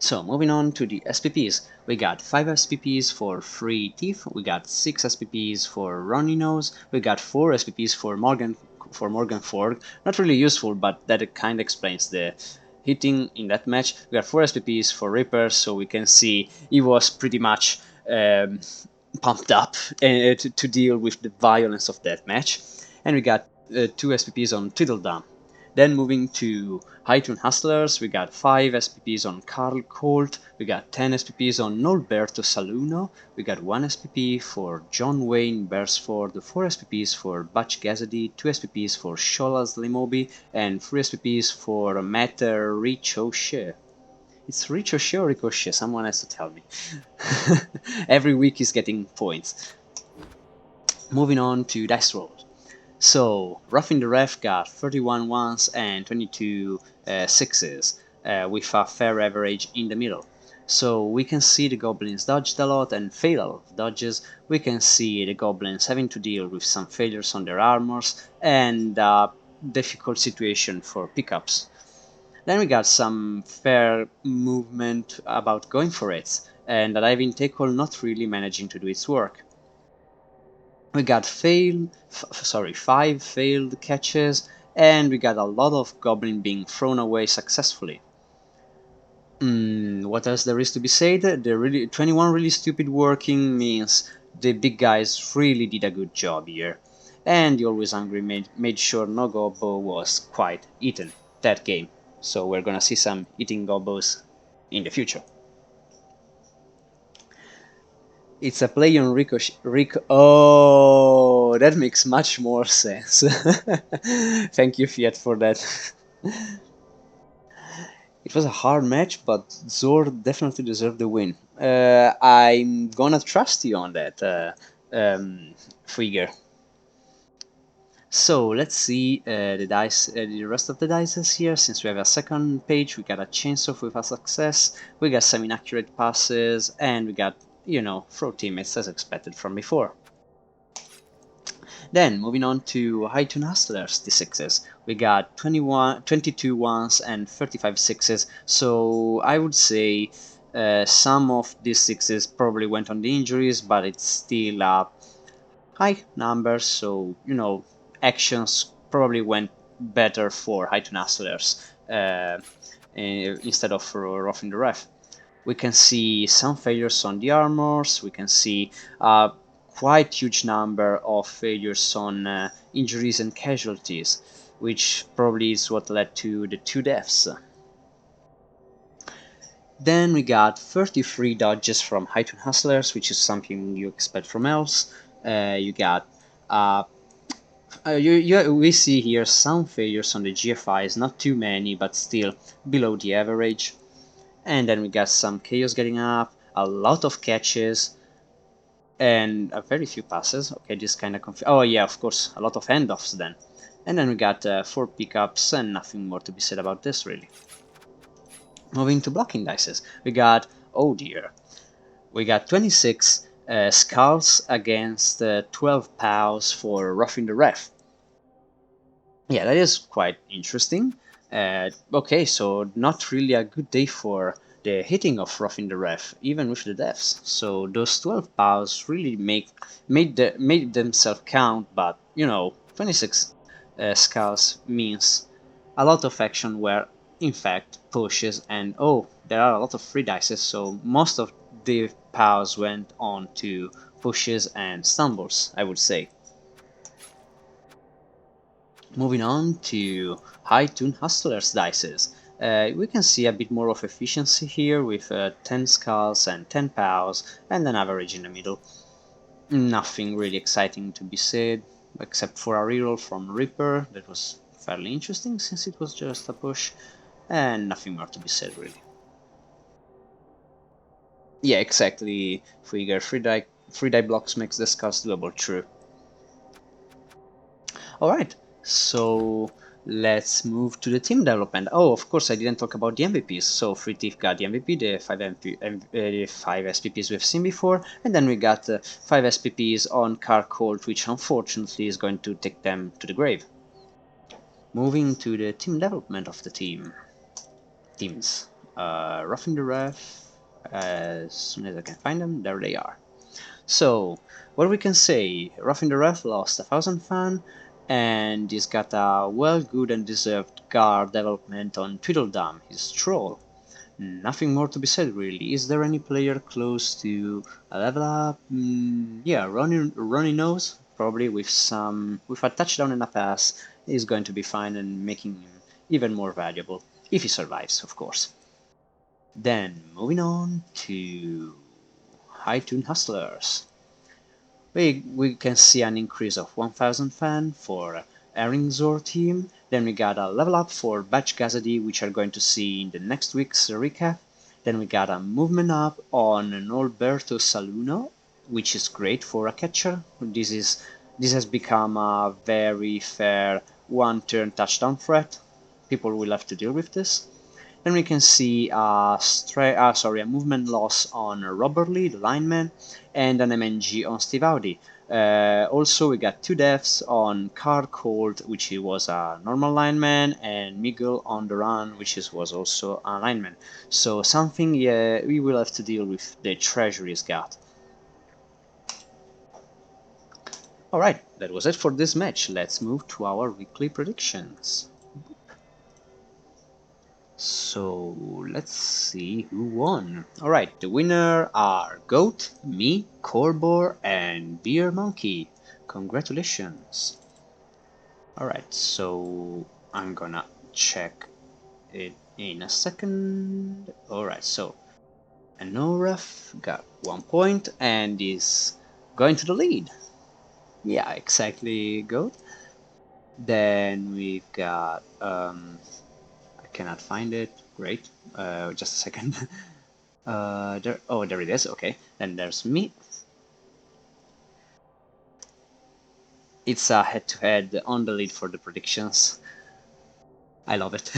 So moving on to the SPPs, we got 5 SPPs for Free Teeth, we got 6 SPPs for Ronnie Nose, we got 4 SPPs for Morgan Ford. Not really useful, but that kind of explains the hitting in that match. We got 4 SPPs for Ripper, so we can see he was pretty much pumped up to deal with the violence of that match. And we got 2 SPPs on Tweedledum. Then moving to High Toon Hustlers, we got 5 SPPs on Carl Colt, we got 10 SPPs on Norberto Saluno, we got 1 SPP for John Wayne Beresford, 4 SPPs for Butch Cassidy, 2 SPPs for Sholas Limobi, and 3 SPPs for Matt Ricochet. It's Ricochet or Ricochet? Someone has to tell me. Every week he's getting points. Moving on to Dice Rolls. So, Roughing the Ref got 31 ones and 22 sixes, with a fair average in the middle. So we can see the Goblins dodged a lot and failed a lot of dodges. We can see the Goblins having to deal with some failures on their armors and a difficult situation for pickups. Then we got some fair movement about going for it, and the diving tackle not really managing to do its work. We got 5 failed catches, and we got a lot of Goblin being thrown away successfully. What else there is to be said? The 21 really stupid working means the big guys really did a good job here. And the Always Hungry made sure no gobbo was quite eaten that game. So we're gonna see some eating gobbos in the future. It's a play on Oh, that makes much more sense. Thank you, Fiat, for that. It was a hard match, but Zor definitely deserved the win. I'm gonna trust you on that, Frigger. So let's see the dice, the rest of the dices here. Since we have a second page, we got a chainsaw with a success, we got some inaccurate passes, and we got, you know, throw teammates as expected from before. Then moving on to high tune hustlers, the sixes. We got 22 ones and 35 sixes. So I would say some of these sixes probably went on the injuries, but it's still high numbers, so you know, actions probably went better for high tune hustlers instead of for roughing the ref. We can see some failures on the armors, we can see a quite huge number of failures on injuries and casualties, which probably is what led to the 2 deaths. Then we got 33 dodges from high tune hustlers, which is something you expect from elves. You got we see here some failures on the GFIs, not too many, but still below the average. And then we got some chaos getting up, a lot of catches, and a very few passes. Okay, this kind of oh yeah, of course, a lot of handoffs then. And then we got 4 pickups, and nothing more to be said about this really. Moving to blocking dices, we got, oh dear, we got 26 skulls against 12 pows for roughing the ref. Yeah, that is quite interesting. Okay, so not really a good day for the hitting of roughing the ref, even with the deaths. So those 12 pows really made themselves count, but you know, 26 skulls means a lot of action where in fact pushes, and oh, there are a lot of free dices, so most of the pows went on to pushes and stumbles, I would say. Moving on to high tune hustlers dices. We can see a bit more of efficiency here with 10 skulls and 10 pows and an average in the middle. Nothing really exciting to be said, except for a reroll from Reaper that was fairly interesting since it was just a push, and nothing more to be said really. Yeah, exactly. Figure 3 die blocks makes the skulls doable, true. Alright, so let's move to the team development. Oh, of course, I didn't talk about the MVPs. So Free Thief got the MVP, the 5 SPPs we've seen before, and then we got 5 SPPs on Car Colt, which unfortunately is going to take them to the grave. Moving to the team development of the teams. Roughing the Ref, as soon as I can find them, there they are. So, what we can say, Roughing the Ref lost 1,000 fan, and he's got a well good and deserved guard development on Tweedledum, his troll. Nothing more to be said really. Is there any player close to a level up? Yeah, Ronnie knows, probably with a touchdown and a pass is going to be fine and making him even more valuable, if he survives, of course. Then, moving on to High Tune Hustlers. We can see an increase of 1,000 fan for Eringzor team. Then we got a level up for Batch Gazadi, which are going to see in the next week's recap. Then we got a movement up on Norberto Saluno, which is great for a catcher. This has become a very fair one-turn touchdown threat. People will have to deal with this. Then we can see a movement loss on Robberly, the lineman, and an MNG on Steve Audi. Also, we got 2 deaths on Car Colt, which was a normal lineman, and Miguel on the run, which was also a lineman. So something we will have to deal with the treasury's got. Alright, that was it for this match. Let's move to our weekly predictions. So let's see who won. Alright, the winner are Goat, me, Corbor, and Beer Monkey. Congratulations. Alright, so I'm gonna check it in a second. Alright, so Anoref got 1 point and is going to the lead. Yeah, exactly, Goat. Then we've got cannot find it. Great. Just a second. There it is. Okay. Then there's me. It's a head-to-head on the lead for the predictions. I love it.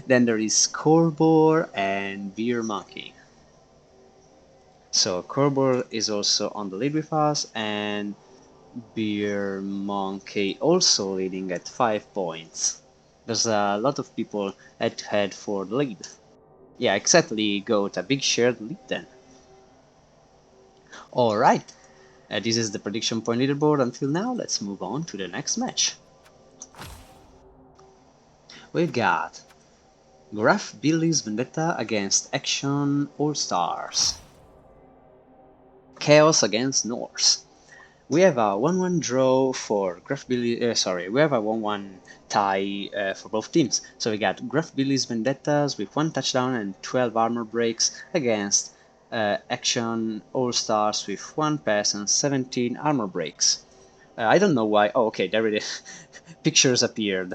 Then there is Korbor and Beer Monkey. So Korbor is also on the lead with us, and Beer Monkey also leading at 5 points. There's a lot of people head-to-head for the lead. Yeah, exactly, got a big shared lead then. Alright, this is the prediction point leaderboard until now. Let's move on to the next match. We got Graf Billy's Vendetta against Action All-Stars. Chaos against Norse. We have a 1-1 draw for Graf Billy. We have a 1-1 tie for both teams. So we got Graf Billy's Vendettas with 1 touchdown and 12 armor breaks against Action All Stars with 1 pass and 17 armor breaks. I don't know why. Oh, okay, there it is. Pictures appeared.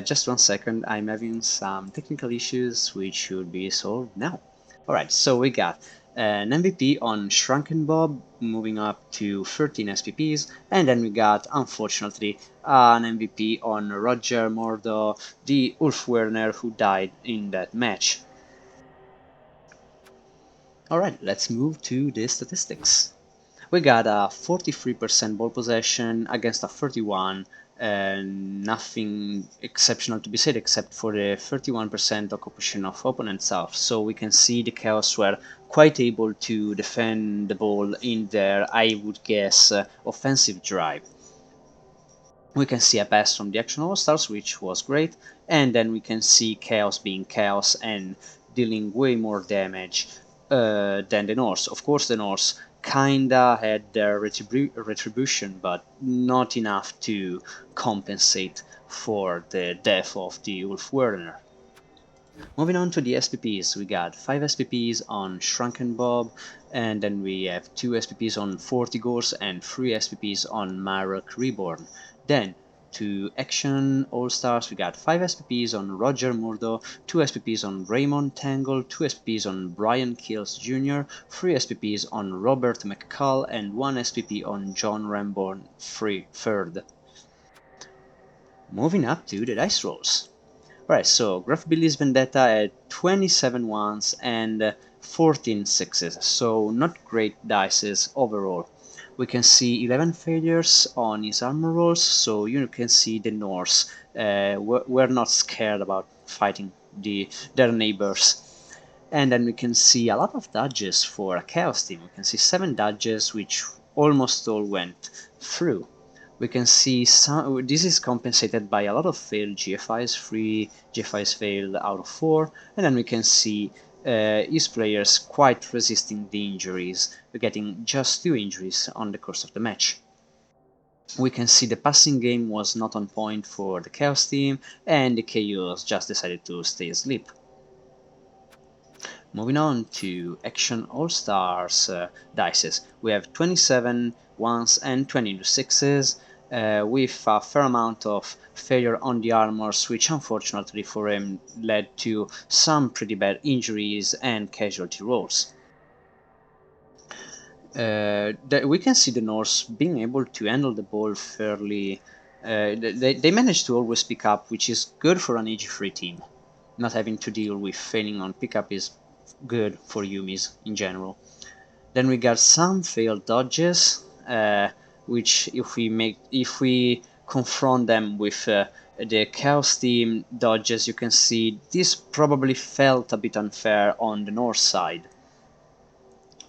Just 1 second. I'm having some technical issues which should be solved now. Alright, so we got an MVP on Shrunken Bob, moving up to 13 SPPs, and then we got, unfortunately, an MVP on Roger Mordo, the Ulf Werner who died in that match. Alright, let's move to the statistics. We got a 43% ball possession against a 31, and nothing exceptional to be said except for the 31% occupation of opponent's half. So we can see the Chaos were quite able to defend the ball in their, I would guess, offensive drive. We can see a pass from the Action All-Stars, which was great, and then we can see Chaos being Chaos and dealing way more damage than the Norse. Of course, the Norse kinda had their retribution, but not enough to compensate for the death of the Ulf Werner. Moving on to the SPPs, we got 5 SPPs on Shrunken Bob, and then we have 2 SPPs on Fortigors and 3 SPPs on Marok Reborn. Then, to Action All-Stars, we got 5 SPPs on Roger Murdo, 2 SPPs on Raymond Tangle, 2 SPPs on Brian Kills Jr., 3 SPPs on Robert McCall, and 1 SPP on John Ramborn III. Moving up to the dice rolls. Right, so Graf Billy's Vendetta at 27 ones and 14 sixes, so not great dices overall. We can see 11 failures on his armor rolls, so you can see the Norse were not scared about fighting their neighbors. And then we can see a lot of dodges for a Chaos team. We can see 7 dodges, which almost all went through. We can see this is compensated by a lot of failed GFIs, 3 GFIs failed out of 4, and then we can see his players quite resisting the injuries, getting just 2 injuries on the course of the match. We can see the passing game was not on point for the Chaos team, and the Chaos just decided to stay asleep. Moving on to Action All-Stars dices, we have 27 ones and 22 sixes, with a fair amount of failure on the armors, which unfortunately for him led to some pretty bad injuries and casualty rolls. We can see the Norse being able to handle the ball fairly. They managed to always pick up, which is good for an AG3 team. Not having to deal with failing on pickup is good for Yumis in general. Then we got some failed dodges, which if we confront them with the Chaos team dodges, you can see this probably felt a bit unfair on the North side.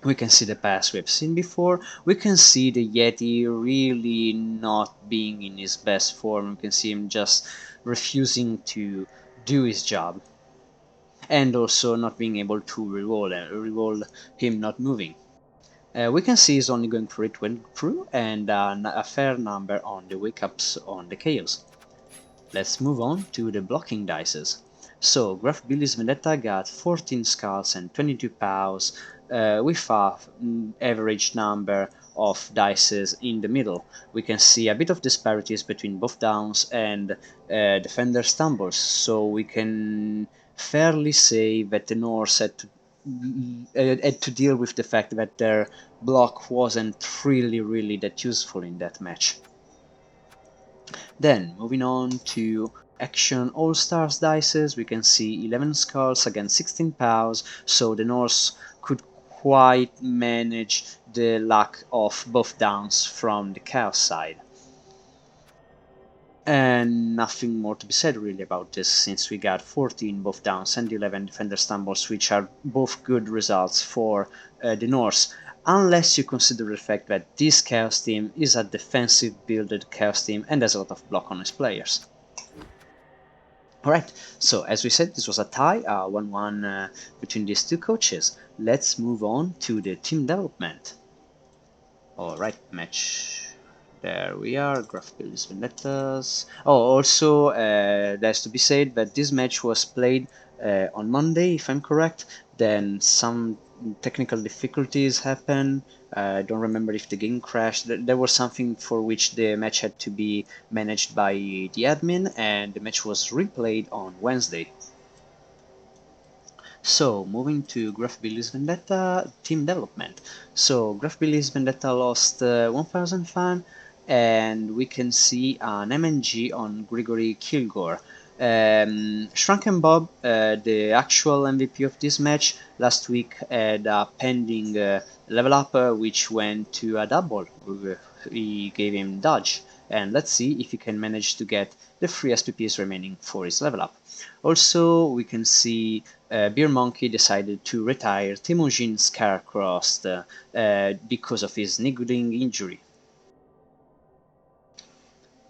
We can see the pass we have seen before. We can see the Yeti really not being in his best form. We can see him just refusing to do his job, and also not being able to reroll him not moving. We can see he's only going for it when through, and a fair number on the wake-ups on the Chaos. Let's move on to the blocking dices. So, Graf Billy's Vendetta got 14 skulls and 22 pows, with an average number of dices in the middle. We can see a bit of disparities between both downs and defender stumbles, so we can fairly say that the Norse had to deal with the fact that their block wasn't really that useful in that match. Then, moving on to Action All-Stars dices, we can see 11 skulls against 16 pows, so the Norse could quite manage the lack of buff downs from the Chaos side. And nothing more to be said really about this, since we got 14 buff downs and 11 defender stumbles, which are both good results for the Norse, unless you consider the fact that this Chaos team is a defensive builded Chaos team and has a lot of block on its players. Alright, so as we said, this was a tie, 1-1 between these two coaches. Let's move on to the team development. Alright, match. There we are, Graph Builders Vendettas. Oh, also, there's to be said that this match was played on Monday, if I'm correct. Then some technical difficulties happened. I don't remember if the game crashed. There was something for which the match had to be managed by the admin, and the match was replayed on Wednesday. So, moving to Graph Billy's Vendetta team development. So, Graph Billy's Vendetta lost 1000 fan, and we can see an MNG on Grigory Kilgore. Shrunken Bob, the actual MVP of this match, last week had a pending level up which went to a double. We gave him dodge, and let's see if he can manage to get the 3 SPPs remaining for his level up. Also, we can see Beer Monkey decided to retire Temujin Scarcrossed because of his niggling injury.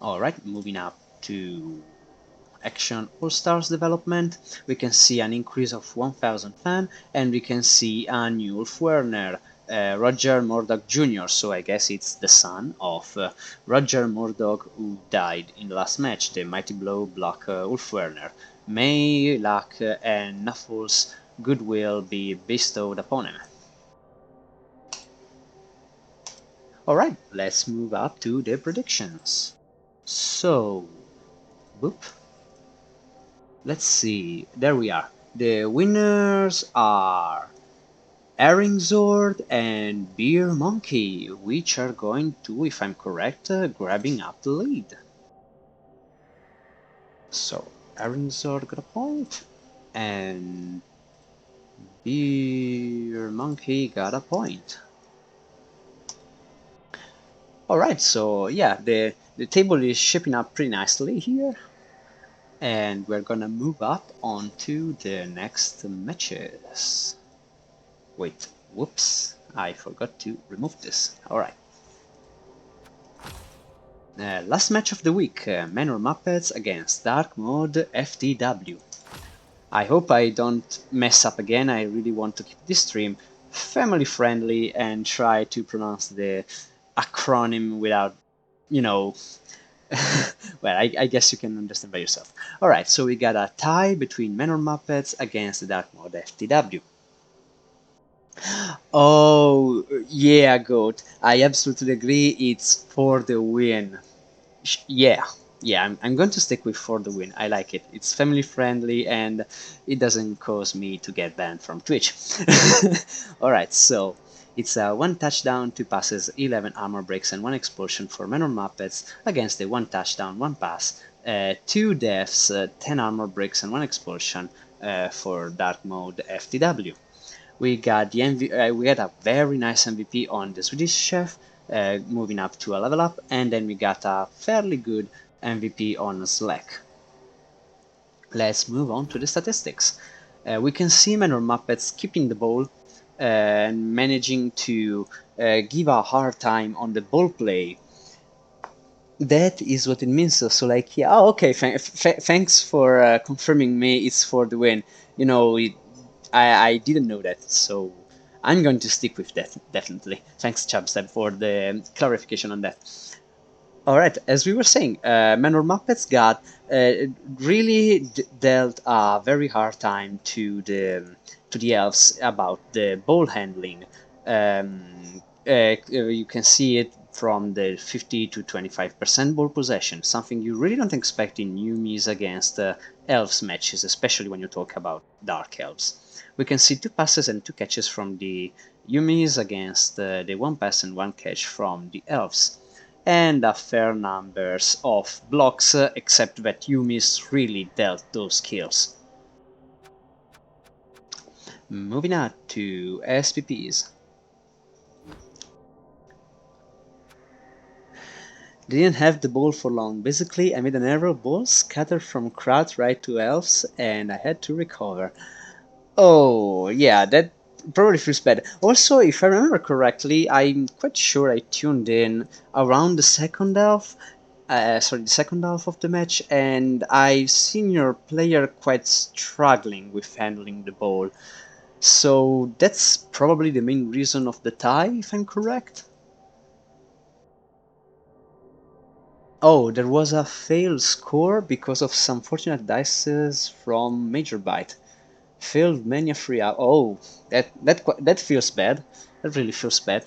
Alright, moving up to Action All-Stars development, we can see an increase of 1000 fan, and we can see a new Ulf Werner, Roger Murdoch Jr., so I guess it's the son of Roger Murdoch who died in the last match, the Mighty Blow block Ulf Werner. May luck and Nuffle's goodwill be bestowed upon him. Alright, let's move up to the predictions. So, boop. Let's see, there we are. The winners are Zord and Beer Monkey, which are going to, if I'm correct, grabbing up the lead. So, Zord got a point, and Beer Monkey got a point. Alright, so yeah, the table is shaping up pretty nicely here. And we're gonna move up onto the next matches. Wait, whoops, I forgot to remove this. Alright. Last match of the week, Manor Muppets against Dark Mode FTW. I hope I don't mess up again. I really want to keep this stream family friendly and try to pronounce the acronym without, you know, well, I guess you can understand by yourself. Alright, so we got a tie between Manor Muppets against the Dark Mode FTW. Oh, yeah, Goat. I absolutely agree. It's for the win. Yeah, I'm going to stick with for the win. I like it. It's family friendly and it doesn't cause me to get banned from Twitch. Alright, so it's 1 touchdown, 2 passes, 11 armor breaks, and 1 expulsion for Manor Muppets against the 1 touchdown, 1 pass, 2 deaths, 10 armor breaks, and 1 expulsion for Dark Mode FTW. We got the we had a very nice MVP on the Swedish Chef, moving up to a level up, and then we got a fairly good MVP on Slack. Let's move on to the statistics. We can see Manor Muppets keeping the ball and managing to give a hard time on the ball play. That is what it means. So like, yeah, oh, okay, thanks for confirming me. It's for the win. You know, I didn't know that, so I'm going to stick with that, definitely. Thanks, Chubstep, for the clarification on that. Alright, as we were saying, Manor Muppets got really dealt a very hard time to the elves about the ball handling. You can see it from the 50 to 25% ball possession, something you really don't expect in Yumi's against elves matches, especially when you talk about dark elves. We can see 2 passes and 2 catches from the Yumis against the 1 pass and 1 catch from the elves. and a fair numbers of blocks, except that Yumi's really dealt those kills. Moving on to SPPs. They didn't have the ball for long. Basically, I made an error ball scattered from crowd right to elves, and I had to recover. Oh, yeah, that probably feels bad. Also, if I remember correctly, I'm quite sure I tuned in around the second half. The second half of the match, and I've seen your player quite struggling with handling the ball. So that's probably the main reason of the tie, if I'm correct. Oh, there was a failed score because of some fortunate dices from Major Bite. Failed mania free up. Oh, that feels bad. That really feels bad.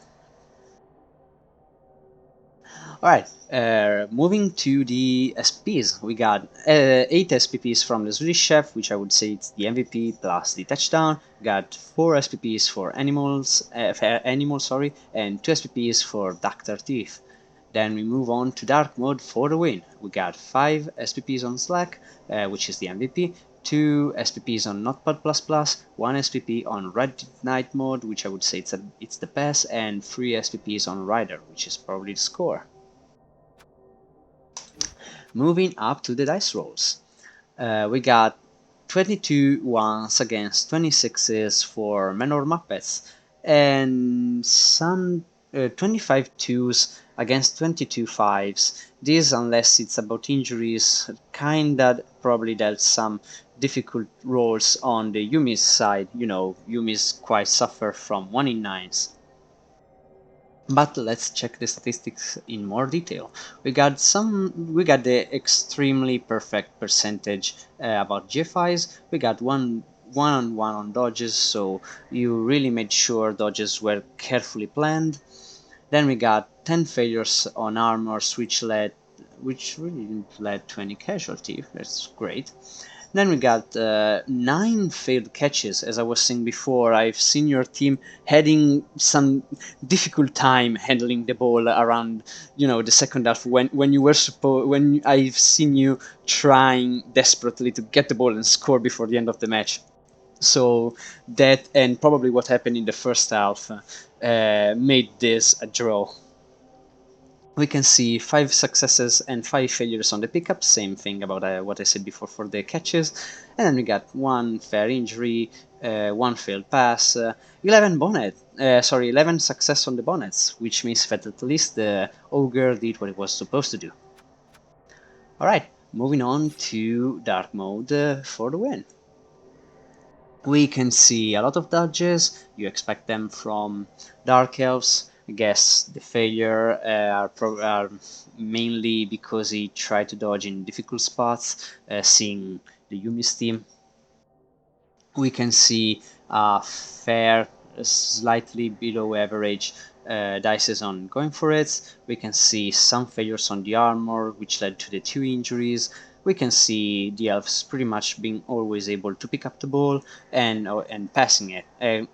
All right, moving to the SPs, we got 8 SPPs from the Swedish Chef, which I would say it's the MVP plus the touchdown. Got 4 SPPs for animals, sorry, and 2 SPPs for Doctor Thief. Then we move on to Dark Mode for the win. We got 5 SPPs on Slack, which is the MVP, 2 SPPs on Notepad++, 1 SPP on Red Knight mode, which I would say it's the best, and 3 SPPs on Rider, which is probably the score. Moving up to the dice rolls. We got 22 ones against 26s for Menor Muppets, and some 25 twos against 22 fives. This, unless it's about injuries, kinda probably dealt some difficult rolls on the Yumi's side. You know, Yumi's quite suffer from 1 in 9s. But let's check the statistics in more detail. We got the extremely perfect percentage about GFIs. We got one on dodges, so you really made sure dodges were carefully planned. Then we got 10 failures on armors, which really didn't lead to any casualty. That's great. Then we got 9 failed catches. As I was saying before, I've seen your team having some difficult time handling the ball around, the second half when you were when I've seen you trying desperately to get the ball and score before the end of the match. So that, and probably what happened in the first half, made this a draw. We can see 5 successes and 5 failures on the pickup, same thing about what I said before for the catches, and then we got 1 fair injury, 1 failed pass, 11 success on the bonnets, which means that at least the ogre did what it was supposed to do. Alright, moving on to dark mode for the win. We can see a lot of dodges. You expect them from Dark Elves. I guess the failure are mainly because he tried to dodge in difficult spots, seeing the Yumi's team. We can see a fair, slightly below average dices on going for it. We can see some failures on the armor, which led to the 2 injuries. We can see the elves pretty much being always able to pick up the ball and passing it,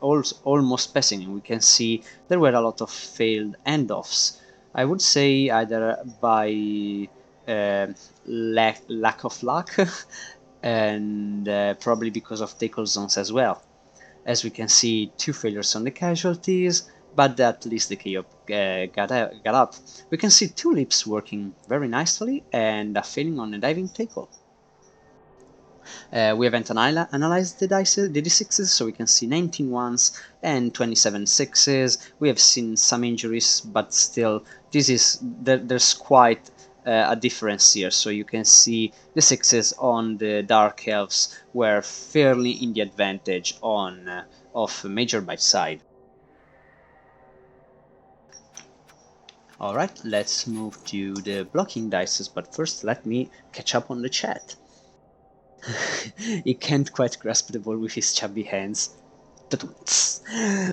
almost passing it. We can see there were a lot of failed end-offs. I would say either by lack of luck and probably because of tackle zones as well. As we can see, 2 failures on the casualties, but at least the KO got up. We can see 2 leaps working very nicely and a failing on a diving tackle. We haven't analyzed the D6s, so we can see 19 ones and 27 6s. We have seen some injuries, but still, there's quite a difference here. So you can see the 6s on the Dark Elves were fairly in the advantage of Major Bite side. Alright, let's move to the blocking dices, but first let me catch up on the chat. He can't quite grasp the ball with his chubby hands.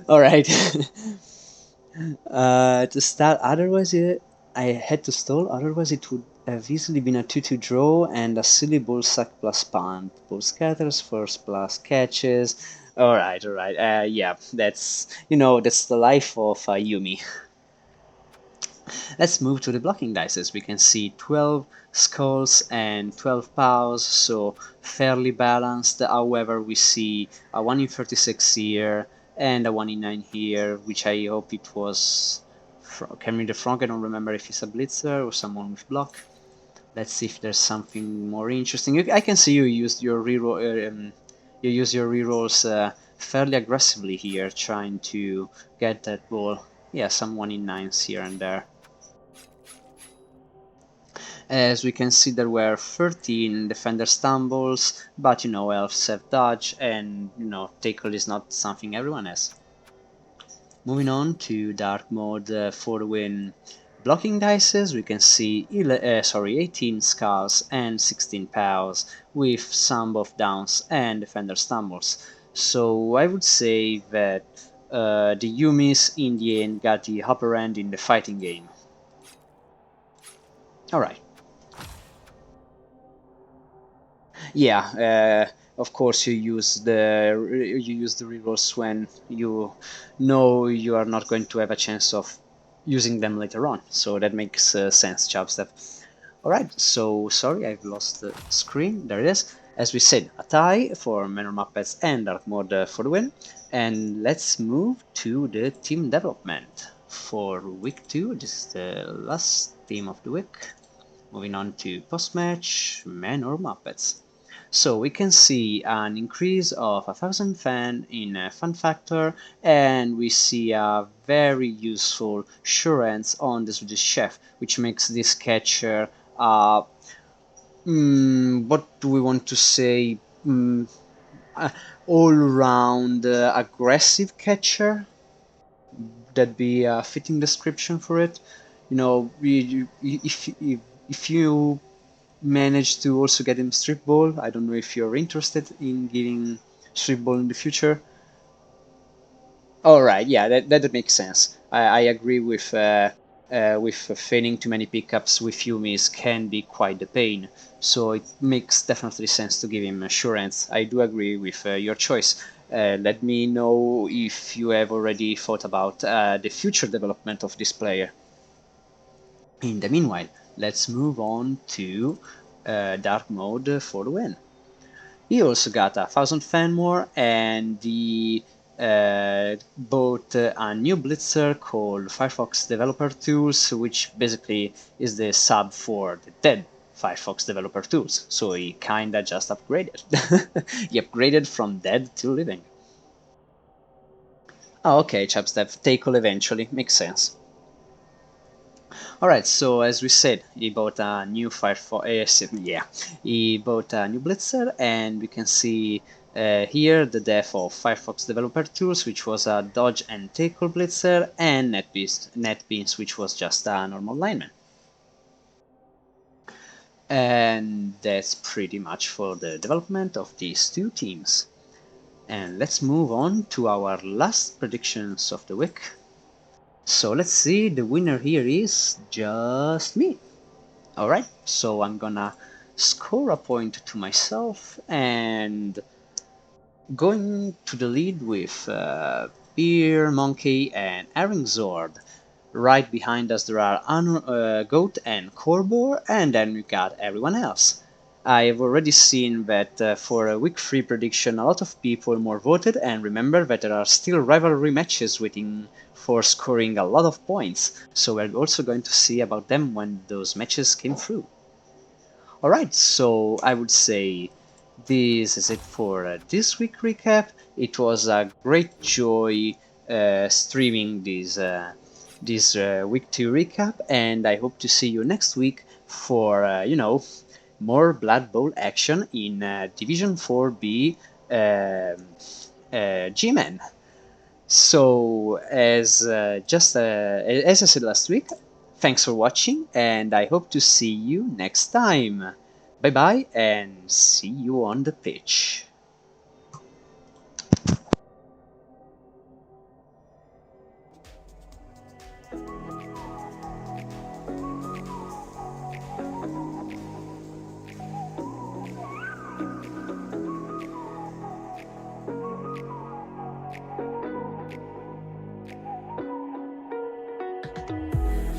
Alright. To start, otherwise I had to stall, otherwise it would have easily been a 2-2 draw and a silly ball sack plus punt. Ball scatters, first plus catches. Alright. Yeah, that's the life of Yumi. Let's move to the blocking dices. We can see 12 skulls and 12 pows, so fairly balanced. However, we see a 1 in 36 here and a 1 in 9 here, which I hope it was Cameron the Frog. I don't remember if it's a blitzer or someone with block. Let's see if there's something more interesting. I can see you used your reroll. You use your rerolls fairly aggressively here, trying to get that ball. Yeah, some 1 in 9s here and there. As we can see, there were 13 defender stumbles, but elves have dodge, and tackle is not something everyone has. Moving on to dark mode for the win. Blocking dices, we can see 18 skulls and 16 pows with some buff downs and defender stumbles. So I would say that the Yumis in the end got the upper end in the fighting game. Alright. Yeah, of course you use the rerolls when you know you are not going to have a chance of using them later on. So that makes sense, Chubstep. Alright, so sorry, I've lost the screen. There it is. As we said, a tie for Manor Muppets and Dark Mode for the win. And let's move to the team development for week 2. This is the last team of the week. Moving on to post-match Manor Muppets. So we can see an increase of 1,000 fan in fun factor, and we see a very useful Sure-Hands on the Swedish Chef, which makes this catcher what do we want to say, all-round aggressive catcher. That'd be a fitting description for it. If you manage to also get him strip ball, I don't know if you're interested in giving strip ball in the future. All right, yeah, that makes sense. I agree with feigning too many pickups with Yumis can be quite the pain. So it makes definitely sense to give him assurance. I do agree with your choice. Let me know if you have already thought about the future development of this player. In the meanwhile, let's move on to dark mode for the win. He also got 1,000 fan more, and he bought a new blitzer called Firefox Developer Tools, which basically is the sub for the dead Firefox Developer Tools. So he kinda just upgraded. He upgraded from dead to living. Oh, okay, Chapstep, tackle eventually, makes sense. Alright, so as we said, he bought a new he bought a new blitzer, and we can see here the death of Firefox Developer Tools, which was a dodge and tackle blitzer, and NetBeans, which was just a normal lineman. And that's pretty much for the development of these two teams. And let's move on to our last predictions of the week. So let's see, the winner here is just me. Alright, so I'm gonna score a point to myself and going to the lead with Beer, Monkey and Zord. Right behind us there are Goat and Corbor, and then we got everyone else. I've already seen that for a week 3 prediction a lot of people more voted, and remember that there are still rivalry matches waiting for scoring a lot of points, so we're also going to see about them when those matches came through. Alright, so I would say this is it for this week recap. It was a great joy streaming this week 2 recap, and I hope to see you next week for more Blood Bowl action in Division 4B GMAN. So as I said last week, thanks for watching, and I hope to see you next time. Bye bye, and see you on the pitch.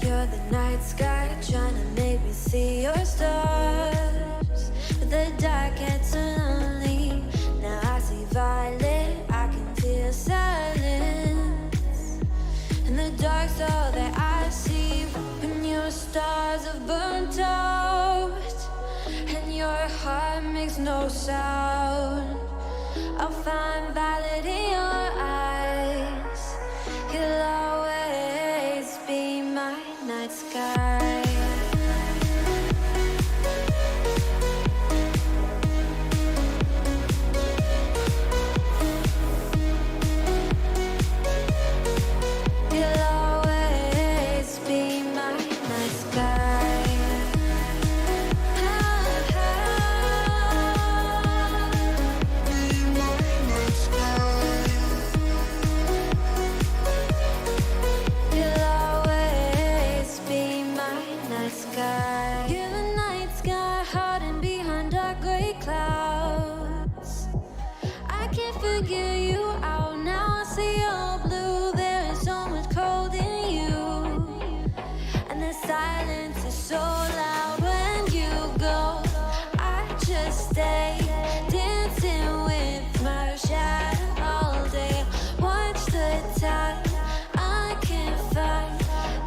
You're the night sky, trying to make me see your stars. But the dark gets lonely. Now I see violet, I can feel silence. And the dark's all that I see. When your stars have burnt out and your heart makes no sound, I'll find violet in your eyes. You'll always be my night sky. You'll always be my night sky. You'll always be my night sky. You're the night sky, hiding behind dark gray clouds. I can't figure you out now. I see all blue. There is so much cold in you, and the silence is so loud when you go. I just stay dancing with my shadow all day. Watch the tide. I can't find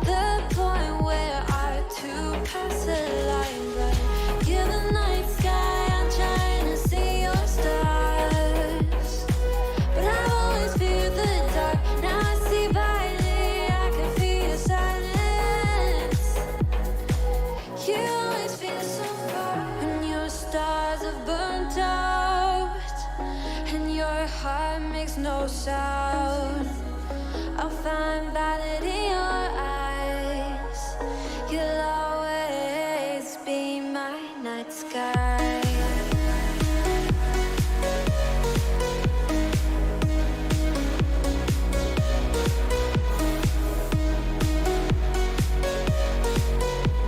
the point where our two paths align. But you're the night sky. I'm trying to see your stars, but I've always feared the dark. Now I see violet. I can feel your silence. You always feel so far when your stars have burnt out and your heart makes no sound. I'll find violet in your eyes. You'll always be my night sky.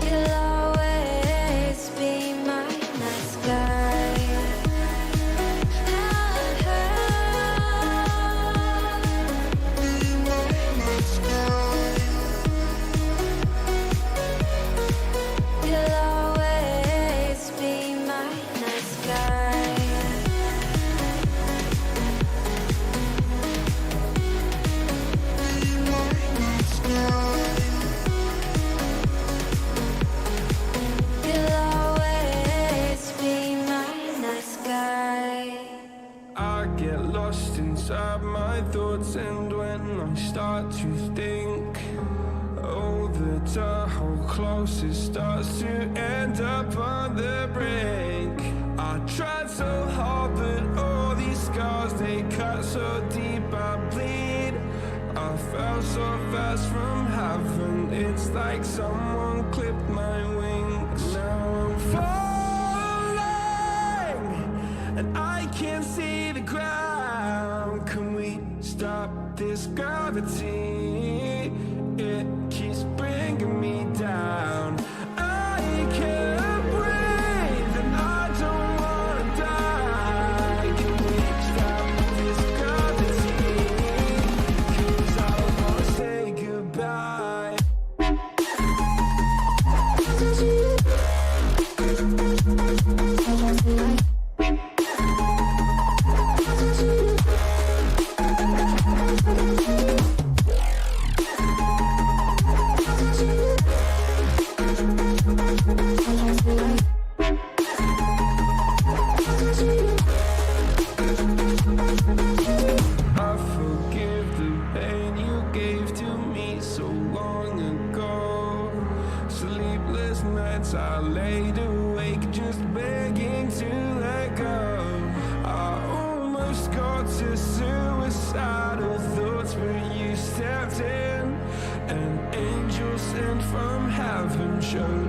You'll always be my night sky. You'll always be my night sky. You'll always be my night sky. I get lost inside my thoughts, and when I start to think, oh, the time how close it starts to end up on the brink. I tried so hard, but all these scars, they cut so deep, I bleed. I fell so fast from heaven, it's like someone clipped my wings. Now I'm falling, and I can't see the ground. Can we stop this gravity? It keeps bringing me down. I can't breathe, and I don't wanna die. Can we stop this gravity? 'Cause I don't wanna say goodbye. I forgive the pain you gave to me so long ago. Sleepless nights I laid awake just begging to let go. I almost got to suicidal thoughts, but you stepped in. An angel sent from heaven showed